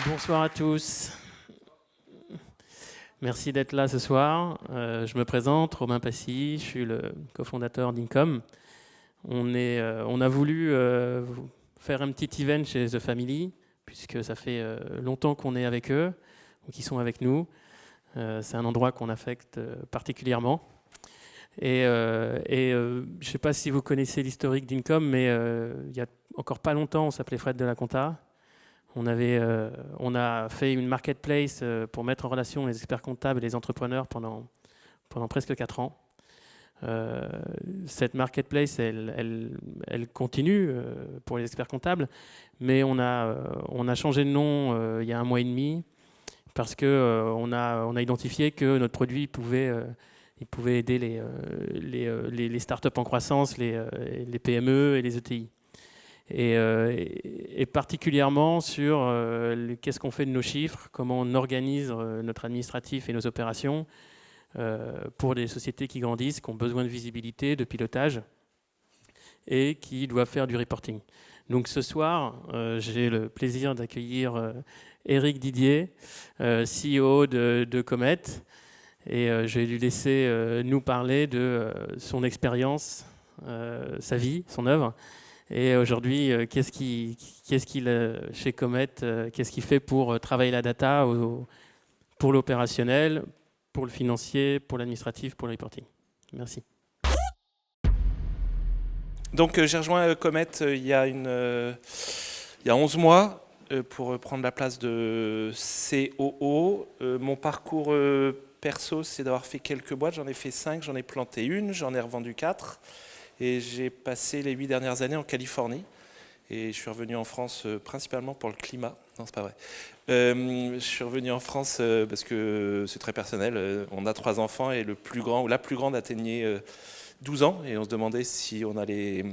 Bonsoir à tous. Merci d'être là ce soir. Je me présente, Romain Passy, je suis le cofondateur d'Incom. On a voulu faire un petit event chez The Family, puisque ça fait longtemps qu'on est avec eux, ou qu'ils sont avec nous. C'est un endroit qu'on affecte particulièrement. Et je ne sais pas si vous connaissez l'historique d'Incom, mais il y a encore pas longtemps, on s'appelait Fred de la Compta. On a fait une marketplace pour mettre en relation les experts comptables et les entrepreneurs pendant presque 4 ans. Cette marketplace, elle continue pour les experts comptables, mais on a changé de nom il y a 1 mois et demi parce qu'on a identifié que notre produit pouvait aider les startups en croissance, les PME et les ETI. Et particulièrement sur qu'est-ce qu'on fait de nos chiffres, comment on organise notre administratif et nos opérations pour des sociétés qui grandissent, qui ont besoin de visibilité, de pilotage et qui doivent faire du reporting. Donc ce soir, j'ai le plaisir d'accueillir Éric Didier, CEO de Comet, et je vais lui laisser nous parler de son expérience, sa vie, son œuvre. Et aujourd'hui, qu'est-ce qu'il chez Comet, qu'est-ce qu'il fait pour travailler la data pour l'opérationnel, pour le financier, pour l'administratif, pour le reporting. Merci. Donc j'ai rejoint Comet il y a 11 mois pour prendre la place de COO. Mon parcours perso, c'est d'avoir fait quelques boîtes. J'en ai fait 5, j'en ai planté une, j'en ai revendu 4. Et j'ai passé les 8 dernières années en Californie. Et je suis revenu en France principalement pour le climat. Non, c'est pas vrai. Je suis revenu en France parce que c'est très personnel. On a 3 enfants et le plus grand ou la plus grande atteignait 12 ans. Et on se demandait si on allait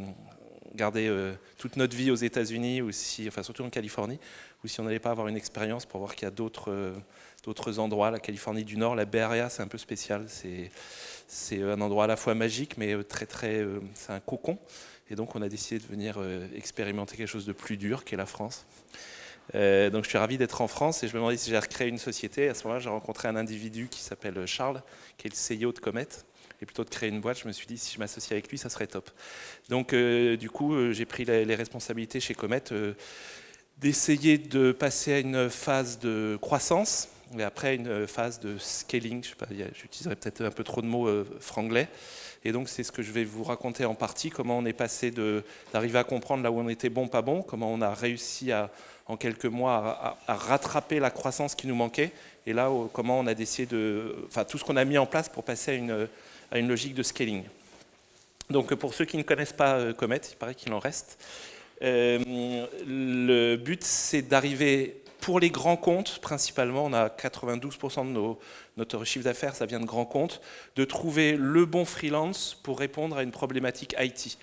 garder toute notre vie aux États-Unis, ou enfin surtout en Californie, ou si on n'allait pas avoir une expérience pour voir qu'il y a d'autres endroits. La Californie du Nord, la Bay Area, c'est un peu spécial. C'est un endroit à la fois magique, mais c'est un cocon. Et donc, on a décidé de venir expérimenter quelque chose de plus dur qu'est la France. Donc, je suis ravi d'être en France et je me demandais si j'allais recréer une société. À ce moment-là, j'ai rencontré un individu qui s'appelle Charles, qui est le CEO de Comet. Et plutôt de créer une boîte, je me suis dit, si je m'associe avec lui, ça serait top. Donc, du coup, j'ai pris les responsabilités chez Comet d'essayer de passer à une phase de croissance et après une phase de scaling. Je sais pas, j'utiliserai peut-être un peu trop de mots franglais. Et donc c'est ce que je vais vous raconter en partie, comment on est passé d'arriver à comprendre là où on était bon, pas bon, comment on a réussi en quelques mois à rattraper la croissance qui nous manquait, et là comment on a décidé tout ce qu'on a mis en place pour passer à une logique de scaling. Donc pour ceux qui ne connaissent pas Comet, il paraît qu'il en reste. Le but, c'est d'arriver pour les grands comptes, principalement, on a 92% de notre chiffre d'affaires, ça vient de grands comptes, de trouver le bon freelance pour répondre à une problématique IT.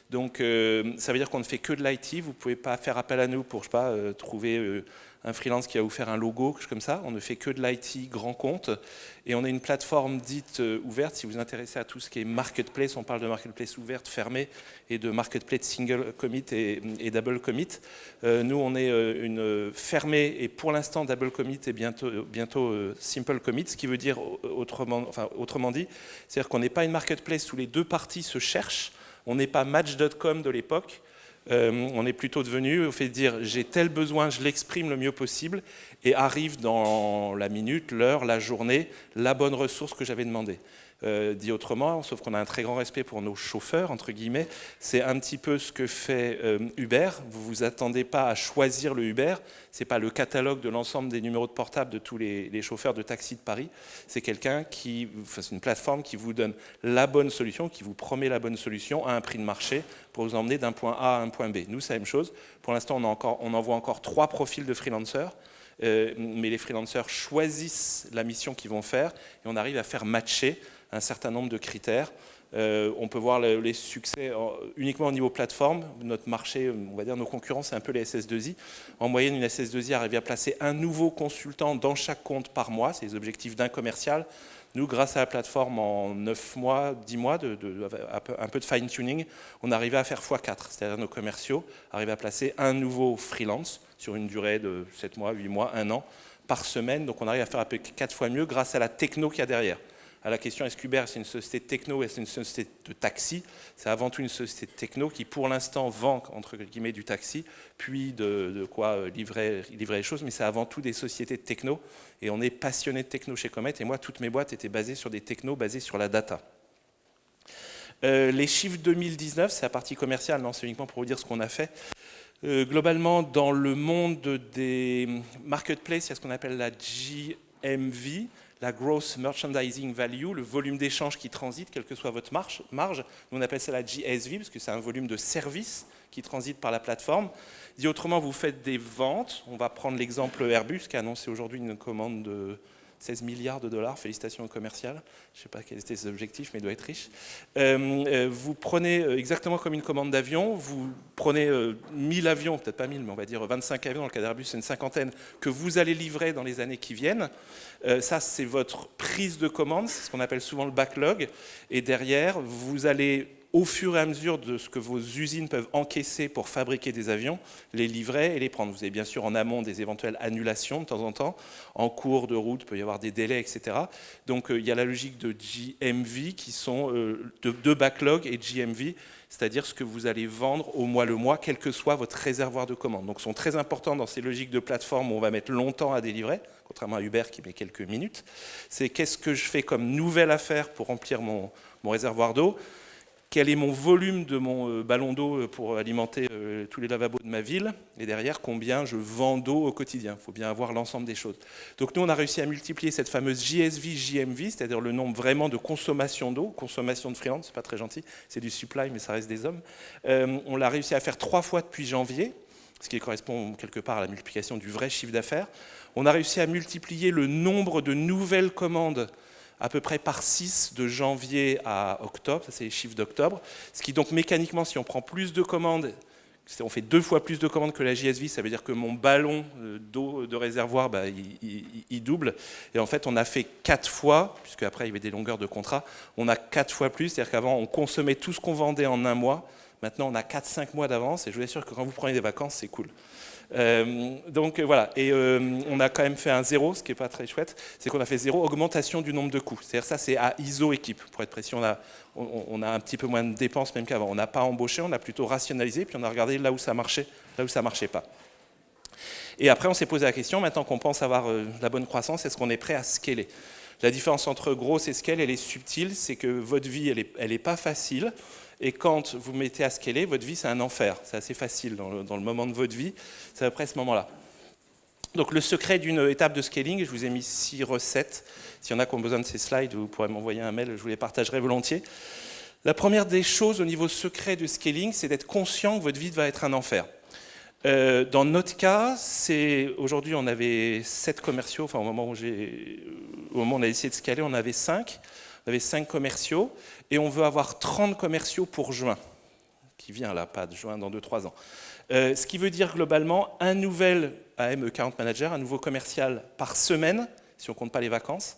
Donc ça veut dire qu'on ne fait que de l'IT, vous ne pouvez pas faire appel à nous pour, je sais pas, trouver un freelance qui va vous faire un logo, quelque chose comme ça. On ne fait que de l'IT grand compte. Et on a une plateforme dite ouverte. Si vous vous intéressez à tout ce qui est marketplace, on parle de marketplace ouverte, fermée, et de marketplace single commit et double commit. Nous, on est une fermée, et pour l'instant, double commit et bientôt simple commit, ce qui veut dire, autrement dit, c'est-à-dire qu'on n'est pas une marketplace où les deux parties se cherchent. On n'est pas Match.com de l'époque. On est plutôt devenu au fait de dire j'ai tel besoin, je l'exprime le mieux possible et arrive dans la minute, l'heure, la journée, la bonne ressource que j'avais demandée. Dit autrement, sauf qu'on a un très grand respect pour nos chauffeurs, entre guillemets, c'est un petit peu ce que fait Uber. Vous ne vous attendez pas à choisir le Uber, ce n'est pas le catalogue de l'ensemble des numéros de portable de tous les chauffeurs de taxi de Paris, c'est c'est une plateforme qui vous donne la bonne solution, qui vous promet la bonne solution à un prix de marché pour vous emmener d'un point A à un point B. Nous, c'est la même chose. Pour l'instant, on envoie encore 3 profils de freelancers. Mais les freelancers choisissent la mission qu'ils vont faire et on arrive à faire matcher un certain nombre de critères On peut voir les succès uniquement au niveau plateforme. Notre marché, on va dire nos concurrents, c'est un peu les SS2I. En moyenne, une SS2I arrive à placer un nouveau consultant dans chaque compte par mois. C'est les objectifs d'un commercial. Nous, grâce à la plateforme, en 9 mois, 10 mois, un peu de fine-tuning, on arrivait à faire x4. C'est-à-dire nos commerciaux arrivaient à placer un nouveau freelance sur une durée de 7 mois, 8 mois, 1 an par semaine. Donc on arrive à faire à peu près 4 fois mieux grâce à la techno qu'il y a derrière. À la question, est-ce qu'Uber c'est une société de techno ou est-ce une société de taxi? C'est avant tout une société de techno qui, pour l'instant, vend entre guillemets du taxi, puis de quoi livrer les choses, mais c'est avant tout des sociétés de techno. Et on est passionné de techno chez Comet. Et moi, toutes mes boîtes étaient basées sur des technos, basées sur la data. Les chiffres 2019, c'est la partie commerciale, non, c'est uniquement pour vous dire ce qu'on a fait. Globalement, dans le monde des marketplaces, il y a ce qu'on appelle la GMV, la Gross Merchandising Value, le volume d'échange qui transite, quelle que soit votre marge. Nous, on appelle ça la GSV, parce que c'est un volume de services qui transite par la plateforme. Dit autrement, vous faites des ventes. On va prendre l'exemple Airbus, qui a annoncé aujourd'hui une commande de 16 milliards de dollars, félicitations au commercial. Je ne sais pas quels étaient ses objectifs, mais il doit être riche. Vous prenez exactement comme une commande d'avion, vous prenez 1000 avions, peut-être pas 1000, mais on va dire 25 avions, dans le cas d'Airbus, c'est une cinquantaine, que vous allez livrer dans les années qui viennent. Ça, c'est votre prise de commande, c'est ce qu'on appelle souvent le backlog. Et derrière, vous allez, au fur et à mesure de ce que vos usines peuvent encaisser pour fabriquer des avions, les livrer et les prendre. Vous avez bien sûr en amont des éventuelles annulations de temps en temps. En cours de route, il peut y avoir des délais, etc. Donc il y a la logique de GMV qui sont de backlog et GMV, c'est-à-dire ce que vous allez vendre au mois le mois, quel que soit votre réservoir de commandes. Donc sont très importants dans ces logiques de plateforme où on va mettre longtemps à délivrer, contrairement à Uber qui met quelques minutes. C'est qu'est-ce que je fais comme nouvelle affaire pour remplir mon réservoir d'eau. Quel est mon volume de mon ballon d'eau pour alimenter tous les lavabos de ma ville, et derrière, combien je vends d'eau au quotidien. Il faut bien avoir l'ensemble des choses. Donc nous, on a réussi à multiplier cette fameuse JSV, JMV, c'est-à-dire le nombre vraiment de consommation d'eau, consommation de freelance, c'est pas très gentil, c'est du supply, mais ça reste des hommes. On l'a réussi à faire 3 fois depuis janvier, ce qui correspond quelque part à la multiplication du vrai chiffre d'affaires. On a réussi à multiplier le nombre de nouvelles commandes à peu près par 6 de janvier à octobre, ça c'est les chiffres d'octobre, ce qui donc mécaniquement, si on prend plus de commandes, on fait 2 fois plus de commandes que la JSV, ça veut dire que mon ballon d'eau de réservoir, il double, et en fait on a fait 4 fois, puisque après il y avait des longueurs de contrat, on a 4 fois plus, c'est-à-dire qu'avant on consommait tout ce qu'on vendait en un mois, maintenant on a 4-5 mois d'avance, et je vous assure que quand vous prenez des vacances, c'est cool. Donc voilà, et on a quand même fait un 0, ce qui n'est pas très chouette, c'est qu'on a fait 0 augmentation du nombre de coûts. C'est-à-dire ça, c'est à ISO équipe, pour être précis, on a un petit peu moins de dépenses même qu'avant. On n'a pas embauché, on a plutôt rationalisé, puis on a regardé là où ça marchait, là où ça ne marchait pas. Et après, on s'est posé la question, maintenant qu'on pense avoir la bonne croissance, est-ce qu'on est prêt à scaler? La différence entre grosse et scale, elle est subtile, c'est que votre vie, elle est pas facile. Et quand vous mettez à scaler, votre vie, c'est un enfer. C'est assez facile dans le moment de votre vie. C'est à peu près ce moment-là. Donc le secret d'une étape de scaling, je vous ai mis 6 recettes. S'il y en a qui ont besoin de ces slides, vous pourrez m'envoyer un mail, je vous les partagerai volontiers. La première des choses au niveau secret de scaling, c'est d'être conscient que votre vie va être un enfer. Dans notre cas, aujourd'hui on avait 7 commerciaux, enfin au moment où on a essayé de scaler, on avait 5. On avait 5 commerciaux et on veut avoir 30 commerciaux pour juin, qui vient là, pas de juin, dans 2-3 ans. Ce qui veut dire globalement un nouvel AM Account Manager, un nouveau commercial par semaine, si on ne compte pas les vacances,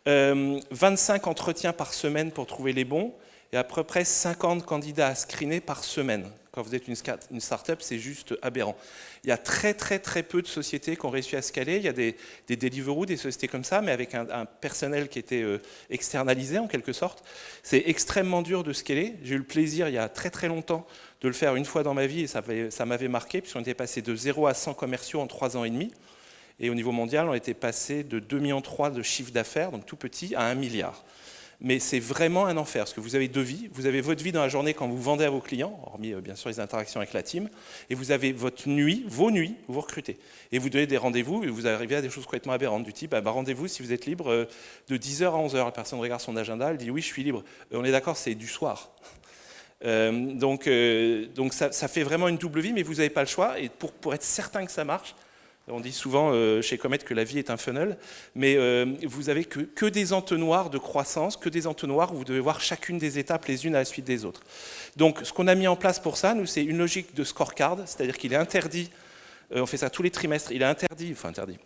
25 entretiens par semaine pour trouver les bons et à peu près 50 candidats à screener par semaine. Quand vous êtes une start-up, c'est juste aberrant. Il y a très très très peu de sociétés qui ont réussi à scaler. Il y a des Deliveroo, des sociétés comme ça, mais avec un personnel qui était externalisé en quelque sorte. C'est extrêmement dur de scaler. J'ai eu le plaisir il y a très très longtemps de le faire une fois dans ma vie et ça m'avait marqué, puisqu'on était passé de 0 à 100 commerciaux en 3 ans et demi. Et au niveau mondial, on était passé de 2,3 millions de chiffre d'affaires, donc tout petit, à 1 milliard. Mais c'est vraiment un enfer, parce que vous avez 2 vies. Vous avez votre vie dans la journée quand vous vendez à vos clients, hormis bien sûr les interactions avec la team, et vous avez votre nuit, vos nuits, où vous recrutez. Et vous donnez des rendez-vous, et vous arrivez à des choses complètement aberrantes, du type, rendez-vous si vous êtes libre de 10h à 11h. La personne regarde son agenda, elle dit oui, je suis libre. On est d'accord, c'est du soir. Donc ça fait vraiment une double vie, mais vous n'avez pas le choix. Et pour être certain que ça marche, On dit souvent chez Comet que la vie est un funnel, mais vous avez que des entonnoirs de croissance, que des entonnoirs où vous devez voir chacune des étapes les unes à la suite des autres. Donc ce qu'on a mis en place pour ça, nous, c'est une logique de scorecard, c'est-à-dire qu'il est interdit, on fait ça tous les trimestres, il est interdit,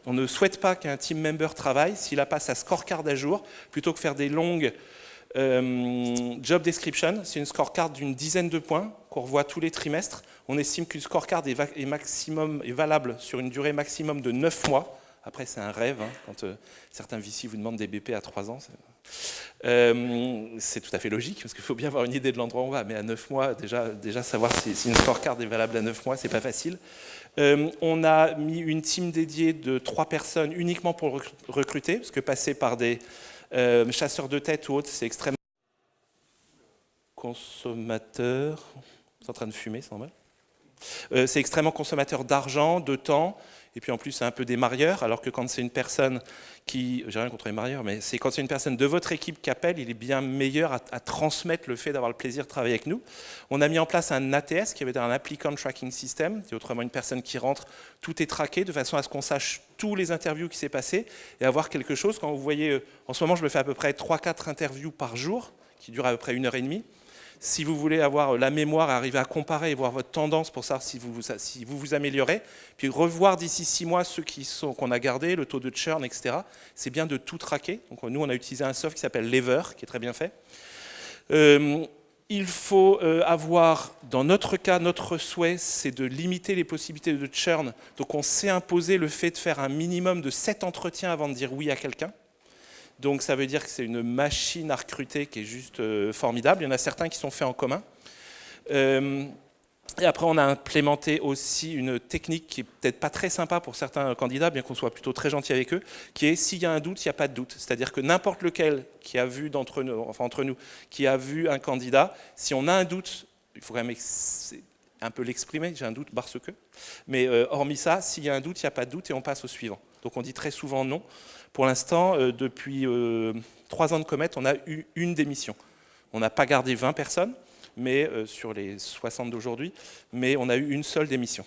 on ne souhaite pas qu'un team member travaille s'il n'a pas sa scorecard à jour, plutôt que faire des longues job description, c'est une scorecard d'une dizaine de points qu'on revoit tous les trimestres. On estime qu'une scorecard est valable sur une durée maximum de 9 mois. Après, c'est un rêve, hein, quand certains VC vous demandent des BP à 3 ans. C'est tout à fait logique, parce qu'il faut bien avoir une idée de l'endroit où on va. Mais à 9 mois, déjà savoir si une scorecard est valable à 9 mois, c'est pas facile. On a mis une team dédiée de 3 personnes uniquement pour recruter, parce que passer par des chasseurs de tête ou autres, c'est extrêmement consommateur. C'est en train de fumer, c'est normal. C'est extrêmement consommateur d'argent, de temps, et puis en plus c'est un peu des marieurs, alors que quand c'est une personne qui, j'ai rien contre les marieurs, mais c'est quand c'est une personne de votre équipe qui appelle, il est bien meilleur à transmettre le fait d'avoir le plaisir de travailler avec nous. On a mis en place un ATS qui avait un Applicant Tracking System, c'est autrement une personne qui rentre, tout est traqué de façon à ce qu'on sache tous les interviews qui s'est passé et avoir quelque chose. Quand vous voyez, en ce moment je me fais à peu près 3-4 interviews par jour, qui durent à peu près 1h30. Si vous voulez avoir la mémoire, arriver à comparer et voir votre tendance pour savoir si vous vous améliorez, puis revoir d'ici 6 mois ceux qu'on a gardés, le taux de churn, etc. C'est bien de tout traquer. Donc nous, on a utilisé un soft qui s'appelle Lever, qui est très bien fait. Il faut avoir, dans notre cas, notre souhait, c'est de limiter les possibilités de churn. Donc on s'est imposé le fait de faire un minimum de 7 entretiens avant de dire oui à quelqu'un. Donc ça veut dire que c'est une machine à recruter qui est juste formidable. Il y en a certains qui sont faits en commun. Et après, on a implémenté aussi une technique qui est peut-être pas très sympa pour certains candidats, bien qu'on soit plutôt très gentil avec eux, qui est s'il y a un doute, il n'y a pas de doute. C'est-à-dire que n'importe lequel qui a vu entre nous, qui a vu un candidat, si on a un doute, il faut quand même un peu l'exprimer, j'ai un doute parce que. Mais hormis ça, s'il y a un doute, il n'y a pas de doute et on passe au suivant. Donc on dit très souvent non. Pour l'instant, depuis 3 ans de Comet, on a eu une démission. On n'a pas gardé 20 personnes, mais sur les 60 d'aujourd'hui, mais on a eu une seule démission.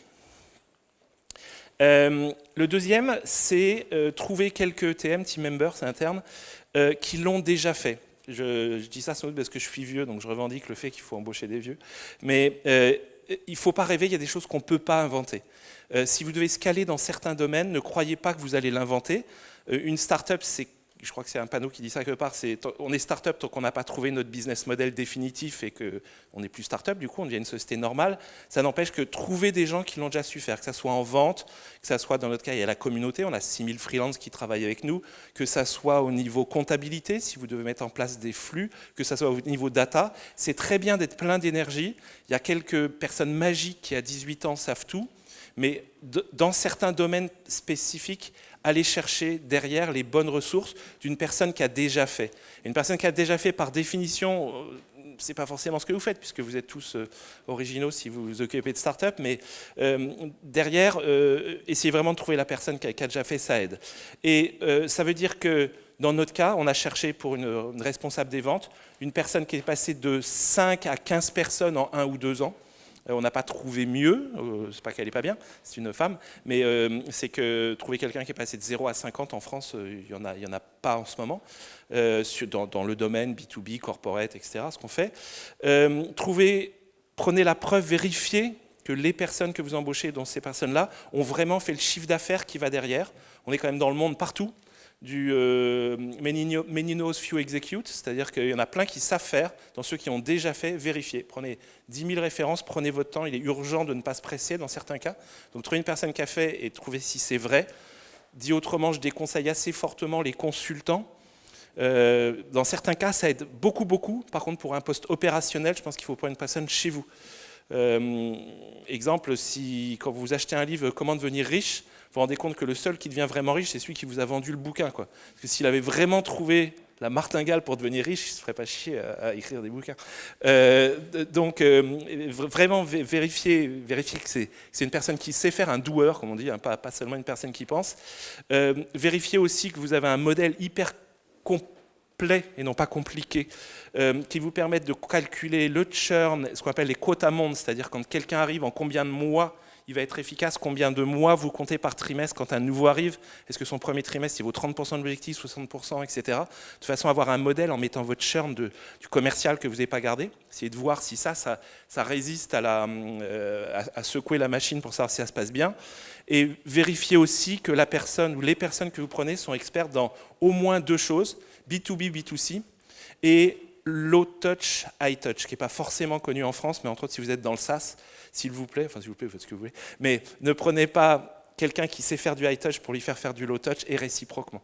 Le deuxième, c'est trouver quelques ETM, team members internes, qui l'ont déjà fait. Je dis ça sans doute parce que je suis vieux, donc je revendique le fait qu'il faut embaucher des vieux. Mais il ne faut pas rêver, il y a des choses qu'on ne peut pas inventer. Si vous devez scaler dans certains domaines, ne croyez pas que vous allez l'inventer. Une start-up, je crois que c'est un panneau qui dit ça quelque part, on est start-up tant qu'on n'a pas trouvé notre business model définitif et qu'on n'est plus start-up, du coup on devient une société normale. Ça n'empêche que trouver des gens qui l'ont déjà su faire, que ça soit en vente, que ça soit dans notre cas, il y a la communauté, on a 6000 freelances qui travaillent avec nous, que ça soit au niveau comptabilité, si vous devez mettre en place des flux, que ça soit au niveau data. C'est très bien d'être plein d'énergie. Il y a quelques personnes magiques qui à 18 ans savent tout, mais dans certains domaines spécifiques, aller chercher derrière les bonnes ressources d'une personne qui a déjà fait. Une personne qui a déjà fait, par définition, c'est pas forcément ce que vous faites, puisque vous êtes tous originaux si vous vous occupez de start-up, mais derrière, essayez vraiment de trouver la personne qui a déjà fait, ça aide. Et ça veut dire que, dans notre cas, on a cherché pour une responsable des ventes, une personne qui est passée de 5 à 15 personnes en 1 ou 2 ans. On n'a pas trouvé mieux, c'est pas qu'elle n'est pas bien, c'est une femme, mais c'est que trouver quelqu'un qui est passé de 0 à 50 en France, il y en a pas en ce moment, dans le domaine B2B, corporate, etc., ce qu'on fait. Prenez la preuve, vérifiez que les personnes que vous embauchez, dont ces personnes-là, ont vraiment fait le chiffre d'affaires qui va derrière. On est quand même dans le monde partout, du many knows, few execute, c'est-à-dire qu'il y en a plein qui savent faire. Dans ceux qui ont déjà fait, vérifiez. Prenez 10 000 références, prenez votre temps. Il est urgent de ne pas se presser dans certains cas. Donc trouvez une personne qui a fait et trouvez si c'est vrai. Dit autrement, je déconseille assez fortement les consultants. Dans certains cas, ça aide beaucoup, beaucoup. Par contre, pour un poste opérationnel, je pense qu'il faut prendre une personne chez vous. Exemple, quand vous achetez un livre « Comment devenir riche », vous vous rendez compte que le seul qui devient vraiment riche, c'est celui qui vous a vendu le bouquin, quoi. Parce que s'il avait vraiment trouvé la martingale pour devenir riche, il ne se ferait pas chier à écrire des bouquins. Donc, vraiment vérifier que c'est une personne qui sait faire, un doer, comme on dit, hein, pas seulement une personne qui pense. Vérifiez aussi que vous avez un modèle hyper complet et non pas compliqué, qui vous permettent de calculer le churn, ce qu'on appelle les quotas mondes, c'est-à-dire quand quelqu'un arrive, en combien de mois il va être efficace. Combien de mois vous comptez par trimestre quand un nouveau arrive? Est-ce que son premier trimestre, c'est vos 30% de l'objectif, 60%, etc. De toute façon, avoir un modèle en mettant votre churn du commercial que vous n'avez pas gardé. Essayez de voir si ça résiste à secouer la machine pour savoir si ça se passe bien. Et vérifiez aussi que la personne ou les personnes que vous prenez sont expertes dans au moins 2 choses, B2B, B2C, et low touch, high touch, qui n'est pas forcément connu en France, mais entre autres si vous êtes dans le SaaS, s'il vous plaît, faites ce que vous voulez, mais ne prenez pas quelqu'un qui sait faire du high touch pour lui faire du low touch et réciproquement.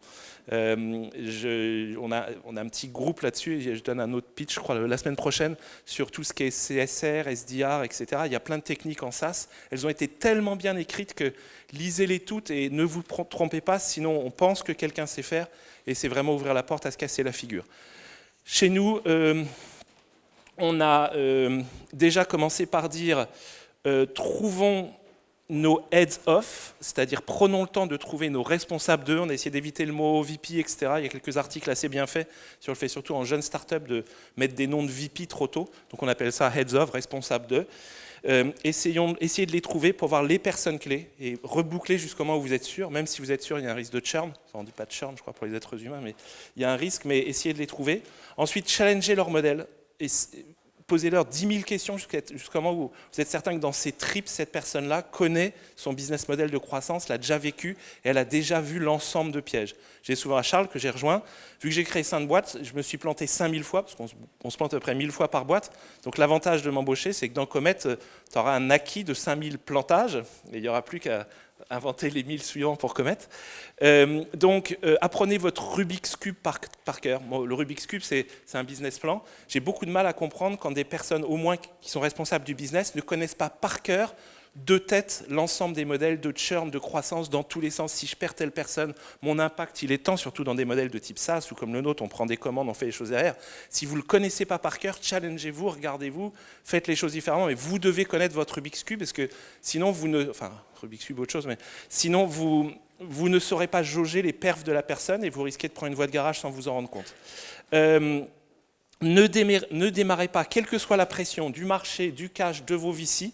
On a un petit groupe là-dessus, et je donne un autre pitch, je crois, la semaine prochaine, sur tout ce qui est CSR, SDR, etc. Il y a plein de techniques en SaaS. Elles ont été tellement bien écrites que lisez-les toutes et ne vous trompez pas, sinon on pense que quelqu'un sait faire, et c'est vraiment ouvrir la porte à se casser la figure. Chez nous, on a déjà commencé par dire trouvons nos heads off, c'est-à-dire prenons le temps de trouver nos responsables d'eux. On a essayé d'éviter le mot VP, etc. Il y a quelques articles assez bien faits sur le fait, surtout en jeune start-up, de mettre des noms de VP trop tôt. Donc on appelle ça heads off, responsables d'eux. Essayez de les trouver pour voir les personnes clés et reboucler jusqu'au moment où vous êtes sûr. Même si vous êtes sûr, il y a un risque de churn. On ne dit pas de churn, je crois, pour les êtres humains, mais il y a un risque, mais essayez de les trouver. Ensuite, challengez leur modèle et posez-leur 10 000 questions jusqu'au moment où vous êtes certain que dans ses tripes, cette personne-là connaît son business model de croissance, l'a déjà vécu et elle a déjà vu l'ensemble de pièges. J'ai souvent à Charles, que j'ai rejoint, vu que j'ai créé 5 boîtes, je me suis planté 5000 fois, parce qu'on se plante à peu près 1000 fois par boîte. Donc l'avantage de m'embaucher, c'est que dans Comet, tu auras un acquis de 5000 plantages, et il n'y aura plus qu'à inventer les 1000 suivants pour Comet. Donc, apprenez votre Rubik's Cube par cœur. Bon, le Rubik's Cube, c'est un business plan. J'ai beaucoup de mal à comprendre quand des personnes, au moins qui sont responsables du business, ne connaissent pas par cœur, de tête, l'ensemble des modèles de churn, de croissance, dans tous les sens. Si je perds telle personne, mon impact, il est tant, surtout dans des modèles de type SaaS, ou comme le nôtre, on prend des commandes, on fait les choses derrière. Si vous ne le connaissez pas par cœur, challengez-vous, regardez-vous, faites les choses différemment, mais vous devez connaître votre Rubik's Cube, parce que sinon, Rubik's Cube, autre chose, mais sinon, vous ne saurez pas jauger les perfs de la personne, et vous risquez de prendre une voie de garage sans vous en rendre compte. Ne démarrez pas, quelle que soit la pression du marché, du cash, de vos VC,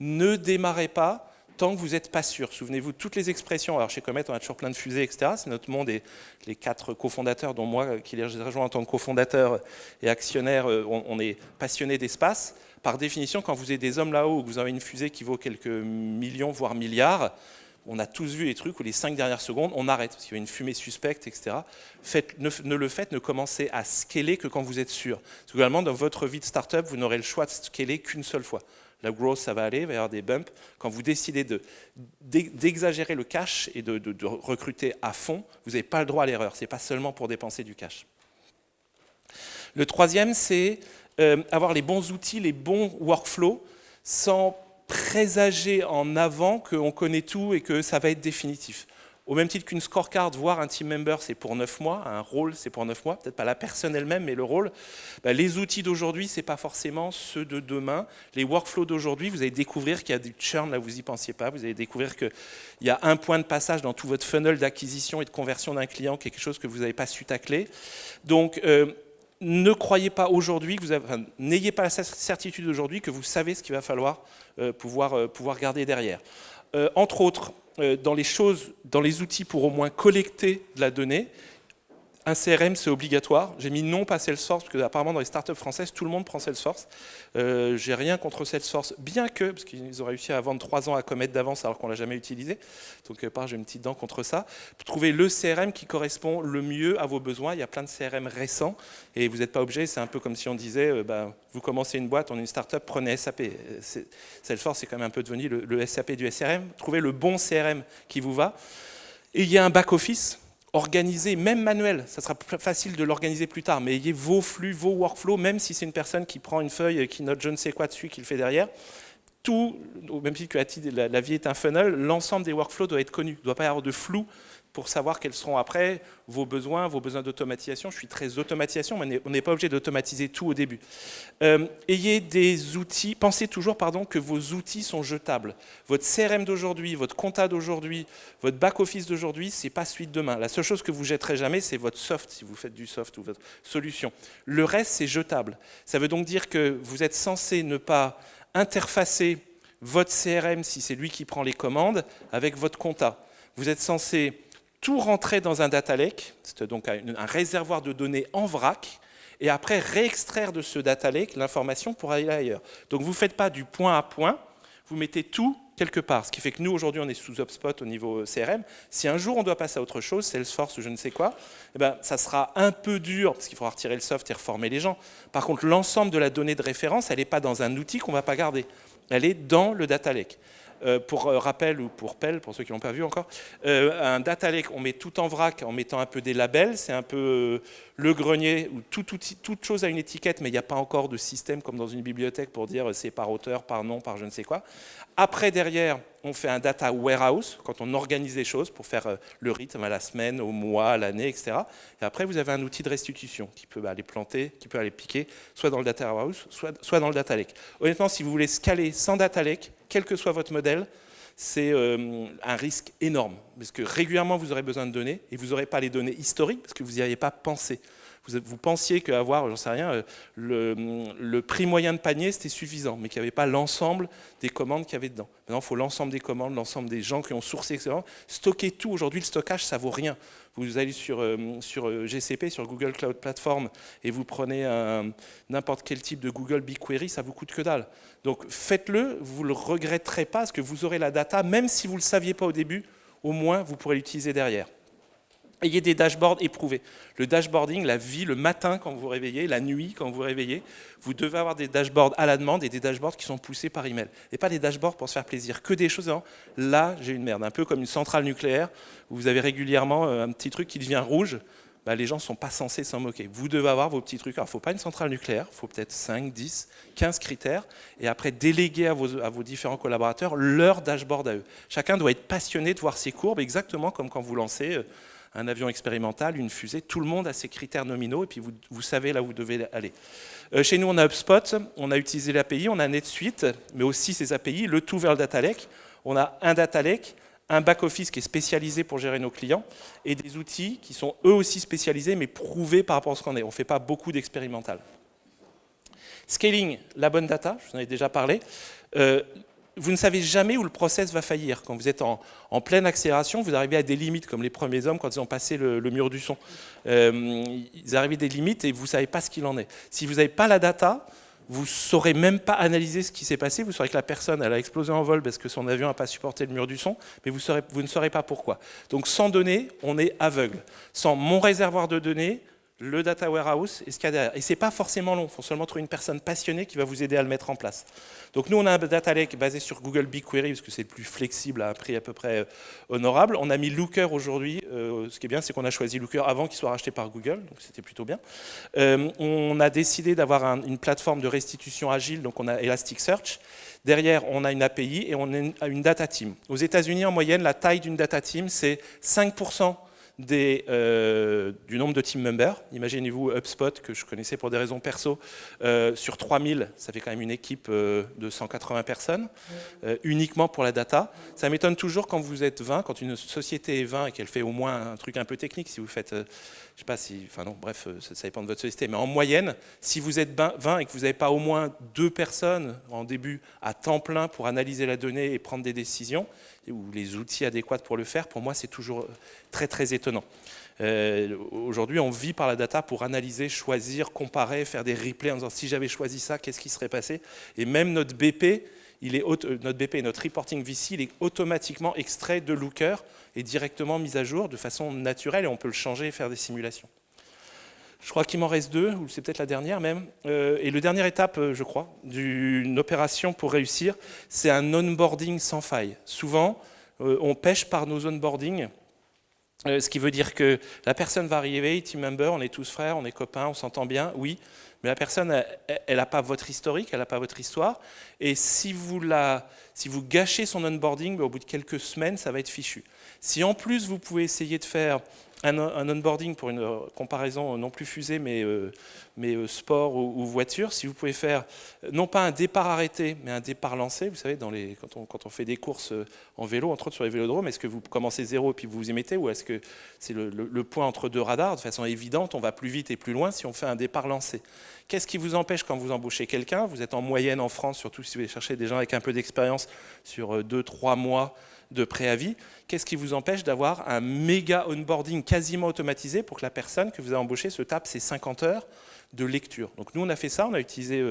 ne démarrez pas tant que vous n'êtes pas sûr. Souvenez-vous de toutes les expressions. Alors chez Comet, on a toujours plein de fusées, etc. C'est notre monde et les 4 cofondateurs, dont moi, qui les rejoins en tant que cofondateur et actionnaire, on est passionnés d'espace. Par définition, quand vous êtes des hommes là-haut, que vous avez une fusée qui vaut quelques millions, voire milliards, on a tous vu les trucs où les 5 dernières secondes, on arrête, parce qu'il y a une fumée suspecte, etc. Ne commencez à scaler que quand vous êtes sûr. Parce que globalement, dans votre vie de start-up, vous n'aurez le choix de scaler qu'une seule fois. La growth, ça va aller, il va y avoir des bumps. Quand vous décidez d'exagérer le cash et de recruter à fond, vous n'avez pas le droit à l'erreur. Ce n'est pas seulement pour dépenser du cash. Le troisième, c'est avoir les bons outils, les bons workflows, sans présager en avant qu'on connaît tout et que ça va être définitif. Au même titre qu'une scorecard, voire un team member, c'est pour 9 mois, un rôle, c'est pour 9 mois, peut-être pas la personne elle-même, mais le rôle. Les outils d'aujourd'hui, ce n'est pas forcément ceux de demain. Les workflows d'aujourd'hui, vous allez découvrir qu'il y a du churn, là vous n'y pensiez pas, vous allez découvrir qu'il y a un point de passage dans tout votre funnel d'acquisition et de conversion d'un client, quelque chose que vous n'avez pas su tacler. Donc, ne croyez pas aujourd'hui, n'ayez pas la certitude aujourd'hui que vous savez ce qu'il va falloir pouvoir garder derrière. Entre autres, dans les outils pour au moins collecter de la donnée, un CRM, c'est obligatoire. J'ai mis non pas Salesforce, parce que apparemment dans les startups françaises, tout le monde prend Salesforce. J'ai rien contre Salesforce, bien que, parce qu'ils ont réussi à vendre 3 ans à Comet d'avance alors qu'on ne l'a jamais utilisé. Donc, j'ai une petite dent contre ça. Pour trouver le CRM qui correspond le mieux à vos besoins, il y a plein de CRM récents et vous n'êtes pas obligé. C'est un peu comme si on disait, vous commencez une boîte, on est une startup, prenez SAP. Salesforce, c'est quand même un peu devenu le SAP du SRM. Trouvez le bon CRM qui vous va. Et il y a un back-office organisé, même manuel, ça sera facile de l'organiser plus tard, mais ayez vos flux, vos workflows, même si c'est une personne qui prend une feuille et qui note je ne sais quoi dessus, qui le fait derrière, tout, au même titre que la vie est un funnel, l'ensemble des workflows doit être connu, il ne doit pas y avoir de flou pour savoir quels seront après vos besoins d'automatisation. Je suis très automatisation, mais on n'est pas obligé d'automatiser tout au début. Ayez des outils, pensez toujours que vos outils sont jetables. Votre CRM d'aujourd'hui, votre compta d'aujourd'hui, votre back-office d'aujourd'hui, ce n'est pas celui de demain. La seule chose que vous ne jetterez jamais, c'est votre soft, si vous faites du soft ou votre solution. Le reste, c'est jetable. Ça veut donc dire que vous êtes censé ne pas interfacer votre CRM si c'est lui qui prend les commandes, avec votre compta. Vous êtes censé tout rentrer dans un data lake, c'est donc un réservoir de données en vrac, et après réextraire de ce data lake l'information pour aller ailleurs. Donc vous ne faites pas du point à point, vous mettez tout quelque part. Ce qui fait que nous, aujourd'hui, on est sous HubSpot au niveau CRM. Si un jour on doit passer à autre chose, Salesforce ou je ne sais quoi, eh ben, ça sera un peu dur, parce qu'il faudra retirer le soft et reformer les gens. Par contre, l'ensemble de la donnée de référence, elle n'est pas dans un outil qu'on ne va pas garder. Elle est dans le data lake. Pour rappel ou pour PEL, pour ceux qui ne l'ont pas vu encore, un data lake, on met tout en vrac en mettant un peu des labels, c'est un peu le grenier où toute chose a une étiquette, mais il n'y a pas encore de système comme dans une bibliothèque pour dire c'est par auteur, par nom, par je ne sais quoi. Après, derrière, on fait un data warehouse, quand on organise les choses pour faire le rythme à la semaine, au mois, à l'année, etc. Et après, vous avez un outil de restitution qui peut aller planter, qui peut aller piquer, soit dans le data warehouse, soit dans le data lake. Honnêtement, si vous voulez scaler sans data lake, quel que soit votre modèle, c'est un risque énorme. Parce que régulièrement, vous aurez besoin de données, et vous n'aurez pas les données historiques, parce que vous n'y avez pas pensé. Vous pensiez qu'avoir, j'en sais rien, le prix moyen de panier, c'était suffisant, mais qu'il n'y avait pas l'ensemble des commandes qu'il y avait dedans. Maintenant, il faut l'ensemble des commandes, l'ensemble des gens qui ont sourcé, etc. Stocker tout. Aujourd'hui, le stockage, ça ne vaut rien. Vous allez sur GCP, sur Google Cloud Platform, et vous prenez n'importe quel type de Google BigQuery, ça vous coûte que dalle. Donc faites-le, vous ne le regretterez pas, parce que vous aurez la data, même si vous ne le saviez pas au début, au moins vous pourrez l'utiliser derrière. Ayez des dashboards éprouvés. Le dashboarding, la vie, le matin quand vous vous réveillez, la nuit quand vous vous réveillez, vous devez avoir des dashboards à la demande et des dashboards qui sont poussés par email. Et pas des dashboards pour se faire plaisir, que des choses. Là, j'ai une merde, un peu comme une centrale nucléaire où vous avez régulièrement un petit truc qui devient rouge. Bah, les gens ne sont pas censés s'en moquer. Vous devez avoir vos petits trucs. Alors, il ne faut pas une centrale nucléaire, il faut peut-être 5, 10, 15 critères, et après déléguer à vos différents collaborateurs leur dashboard à eux. Chacun doit être passionné de voir ses courbes, exactement comme quand vous lancez un avion expérimental, une fusée. Tout le monde a ses critères nominaux, et puis vous savez là où vous devez aller. Chez nous, on a HubSpot, on a utilisé l'API, on a NetSuite, mais aussi ces API, le tout vers le data lake. On a un data lake, un back-office qui est spécialisé pour gérer nos clients, et des outils qui sont eux aussi spécialisés, mais prouvés par rapport à ce qu'on est. On ne fait pas beaucoup d'expérimental. Scaling, la bonne data, je vous en ai déjà parlé. Vous ne savez jamais où le process va faillir. Quand vous êtes en pleine accélération, vous arrivez à des limites, comme les premiers hommes quand ils ont passé le mur du son. Ils arrivent à des limites et vous ne savez pas ce qu'il en est. Si vous n'avez pas la data, vous ne saurez même pas analyser ce qui s'est passé. Vous saurez que la personne elle a explosé en vol parce que son avion n'a pas supporté le mur du son, mais vous ne saurez pas pourquoi. Donc sans données, on est aveugle. Sans mon réservoir de données, le data warehouse et ce qu'il y a derrière. Et ce n'est pas forcément long, il faut seulement trouver une personne passionnée qui va vous aider à le mettre en place. Donc nous, on a un data lake basé sur Google BigQuery, parce que c'est le plus flexible à un prix à peu près honorable. On a mis Looker aujourd'hui. Ce qui est bien, c'est qu'on a choisi Looker avant qu'il soit racheté par Google, donc c'était plutôt bien. On a décidé d'avoir une plateforme de restitution agile, donc on a Elasticsearch. Derrière, on a une API et on a une data team. Aux États-Unis, en moyenne, la taille d'une data team, c'est 5% du nombre de team members. Imaginez-vous HubSpot, que je connaissais pour des raisons perso, sur 3000, ça fait quand même une équipe de 180 personnes, uniquement pour la data. Ça m'étonne toujours quand vous êtes 20, quand une société est 20 et qu'elle fait au moins un truc un peu technique, si vous faites, je sais pas si, enfin non, bref, ça dépend de votre société, mais en moyenne, si vous êtes 20 et que vous n'avez pas au moins 2 personnes en début à temps plein pour analyser la donnée et prendre des décisions, ou les outils adéquats pour le faire, pour moi, c'est toujours très, très étonnant. Aujourd'hui, on vit par la data pour analyser, choisir, comparer, faire des replays en disant si j'avais choisi ça, qu'est-ce qui serait passé? Et même notre BP, notre BP, notre reporting VC, il est automatiquement extrait de Looker et directement mis à jour de façon naturelle et on peut le changer et faire des simulations. Je crois qu'il m'en reste 2, ou c'est peut-être la dernière même. Et la dernière étape, je crois, d'une opération pour réussir, c'est un onboarding sans faille. Souvent, on pêche par nos onboardings, ce qui veut dire que la personne va arriver, team member, on est tous frères, on est copains, on s'entend bien, oui, mais la personne, elle n'a pas votre historique, elle n'a pas votre histoire, et si vous gâchez son onboarding, au bout de quelques semaines, ça va être fichu. Si en plus, vous pouvez essayer de faire un onboarding pour une comparaison non plus fusée, mais sport ou voiture, si vous pouvez faire non pas un départ arrêté, mais un départ lancé, vous savez, quand on fait des courses en vélo, entre autres sur les vélodromes, est-ce que vous commencez 0 et puis vous vous y mettez, ou est-ce que c'est le point entre 2 radars, de façon évidente, on va plus vite et plus loin si on fait un départ lancé. Qu'est-ce qui vous empêche quand vous embauchez quelqu'un? Vous êtes en moyenne en France, surtout si vous allez chercher des gens avec un peu d'expérience sur 2-3 mois de préavis. Qu'est-ce qui vous empêche d'avoir un méga onboarding quasiment automatisé pour que la personne que vous avez embauchée se tape ses 50 heures de lecture? Donc nous, on a fait ça, on a utilisé,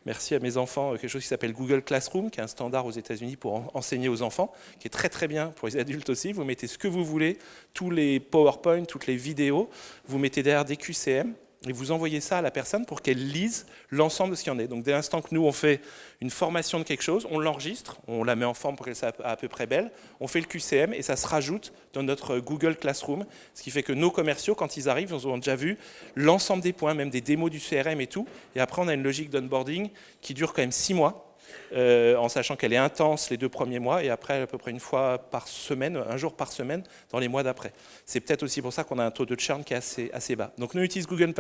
merci à mes enfants, quelque chose qui s'appelle Google Classroom, qui est un standard aux États-Unis pour enseigner aux enfants, qui est très très bien pour les adultes aussi. Vous mettez ce que vous voulez, tous les PowerPoint, toutes les vidéos, vous mettez derrière des QCM, et vous envoyez ça à la personne pour qu'elle lise l'ensemble de ce qu'il y en est. Donc dès l'instant que nous, on fait une formation de quelque chose, on l'enregistre, on la met en forme pour qu'elle soit à peu près belle, on fait le QCM et ça se rajoute dans notre Google Classroom, ce qui fait que nos commerciaux, quand ils arrivent, ils ont déjà vu l'ensemble des points, même des démos du CRM et tout. Et après, on a une logique d'onboarding qui dure quand même 6 mois, en sachant qu'elle est intense les 2 premiers mois et après à peu près une fois par semaine, un jour par semaine dans les mois d'après. C'est peut-être aussi pour ça qu'on a un taux de churn qui est assez bas. Donc nous utilisons Google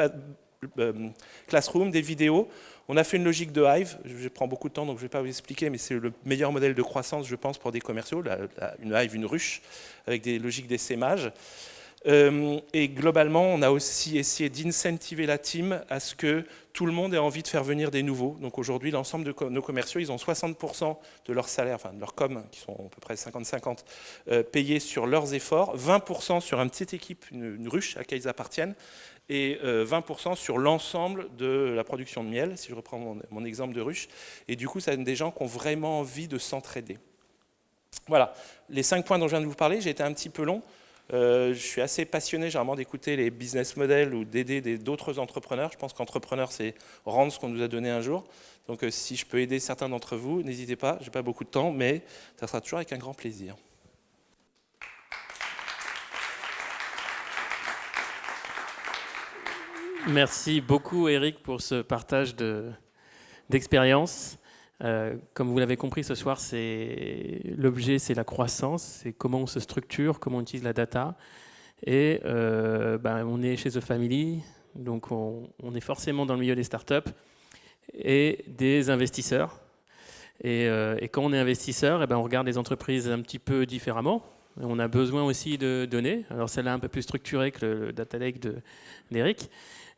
Classroom, des vidéos. On a fait une logique de Hive, je prends beaucoup de temps donc je ne vais pas vous expliquer, mais c'est le meilleur modèle de croissance je pense pour des commerciaux, une Hive, une ruche, avec des logiques d'essaimage. Et globalement, on a aussi essayé d'incentiver la team à ce que tout le monde ait envie de faire venir des nouveaux. Donc aujourd'hui, l'ensemble de nos commerciaux, ils ont 60% de leur salaire, enfin de leur com, qui sont à peu près 50-50, payés sur leurs efforts, 20% sur une petite équipe, une ruche à laquelle ils appartiennent, et 20% sur l'ensemble de la production de miel, si je reprends mon exemple de ruche. Et du coup, ça donne des gens qui ont vraiment envie de s'entraider. Voilà, les 5 points dont je viens de vous parler, j'ai été un petit peu long. Je suis assez passionné généralement d'écouter les business models ou d'aider d'autres entrepreneurs. Je pense qu'entrepreneur, c'est rendre ce qu'on nous a donné un jour. Donc si je peux aider certains d'entre vous, n'hésitez pas, je n'ai pas beaucoup de temps, mais ça sera toujours avec un grand plaisir. Merci beaucoup Eric pour ce partage d'expérience. Comme vous l'avez compris ce soir, l'objet c'est la croissance, c'est comment on se structure, comment on utilise la data. Et on est chez The Family, donc on est forcément dans le milieu des startups et des investisseurs. Et quand on est investisseur, on regarde les entreprises un petit peu différemment. On a besoin aussi de données. Alors celle-là un peu plus structurée que le data lake d'Eric.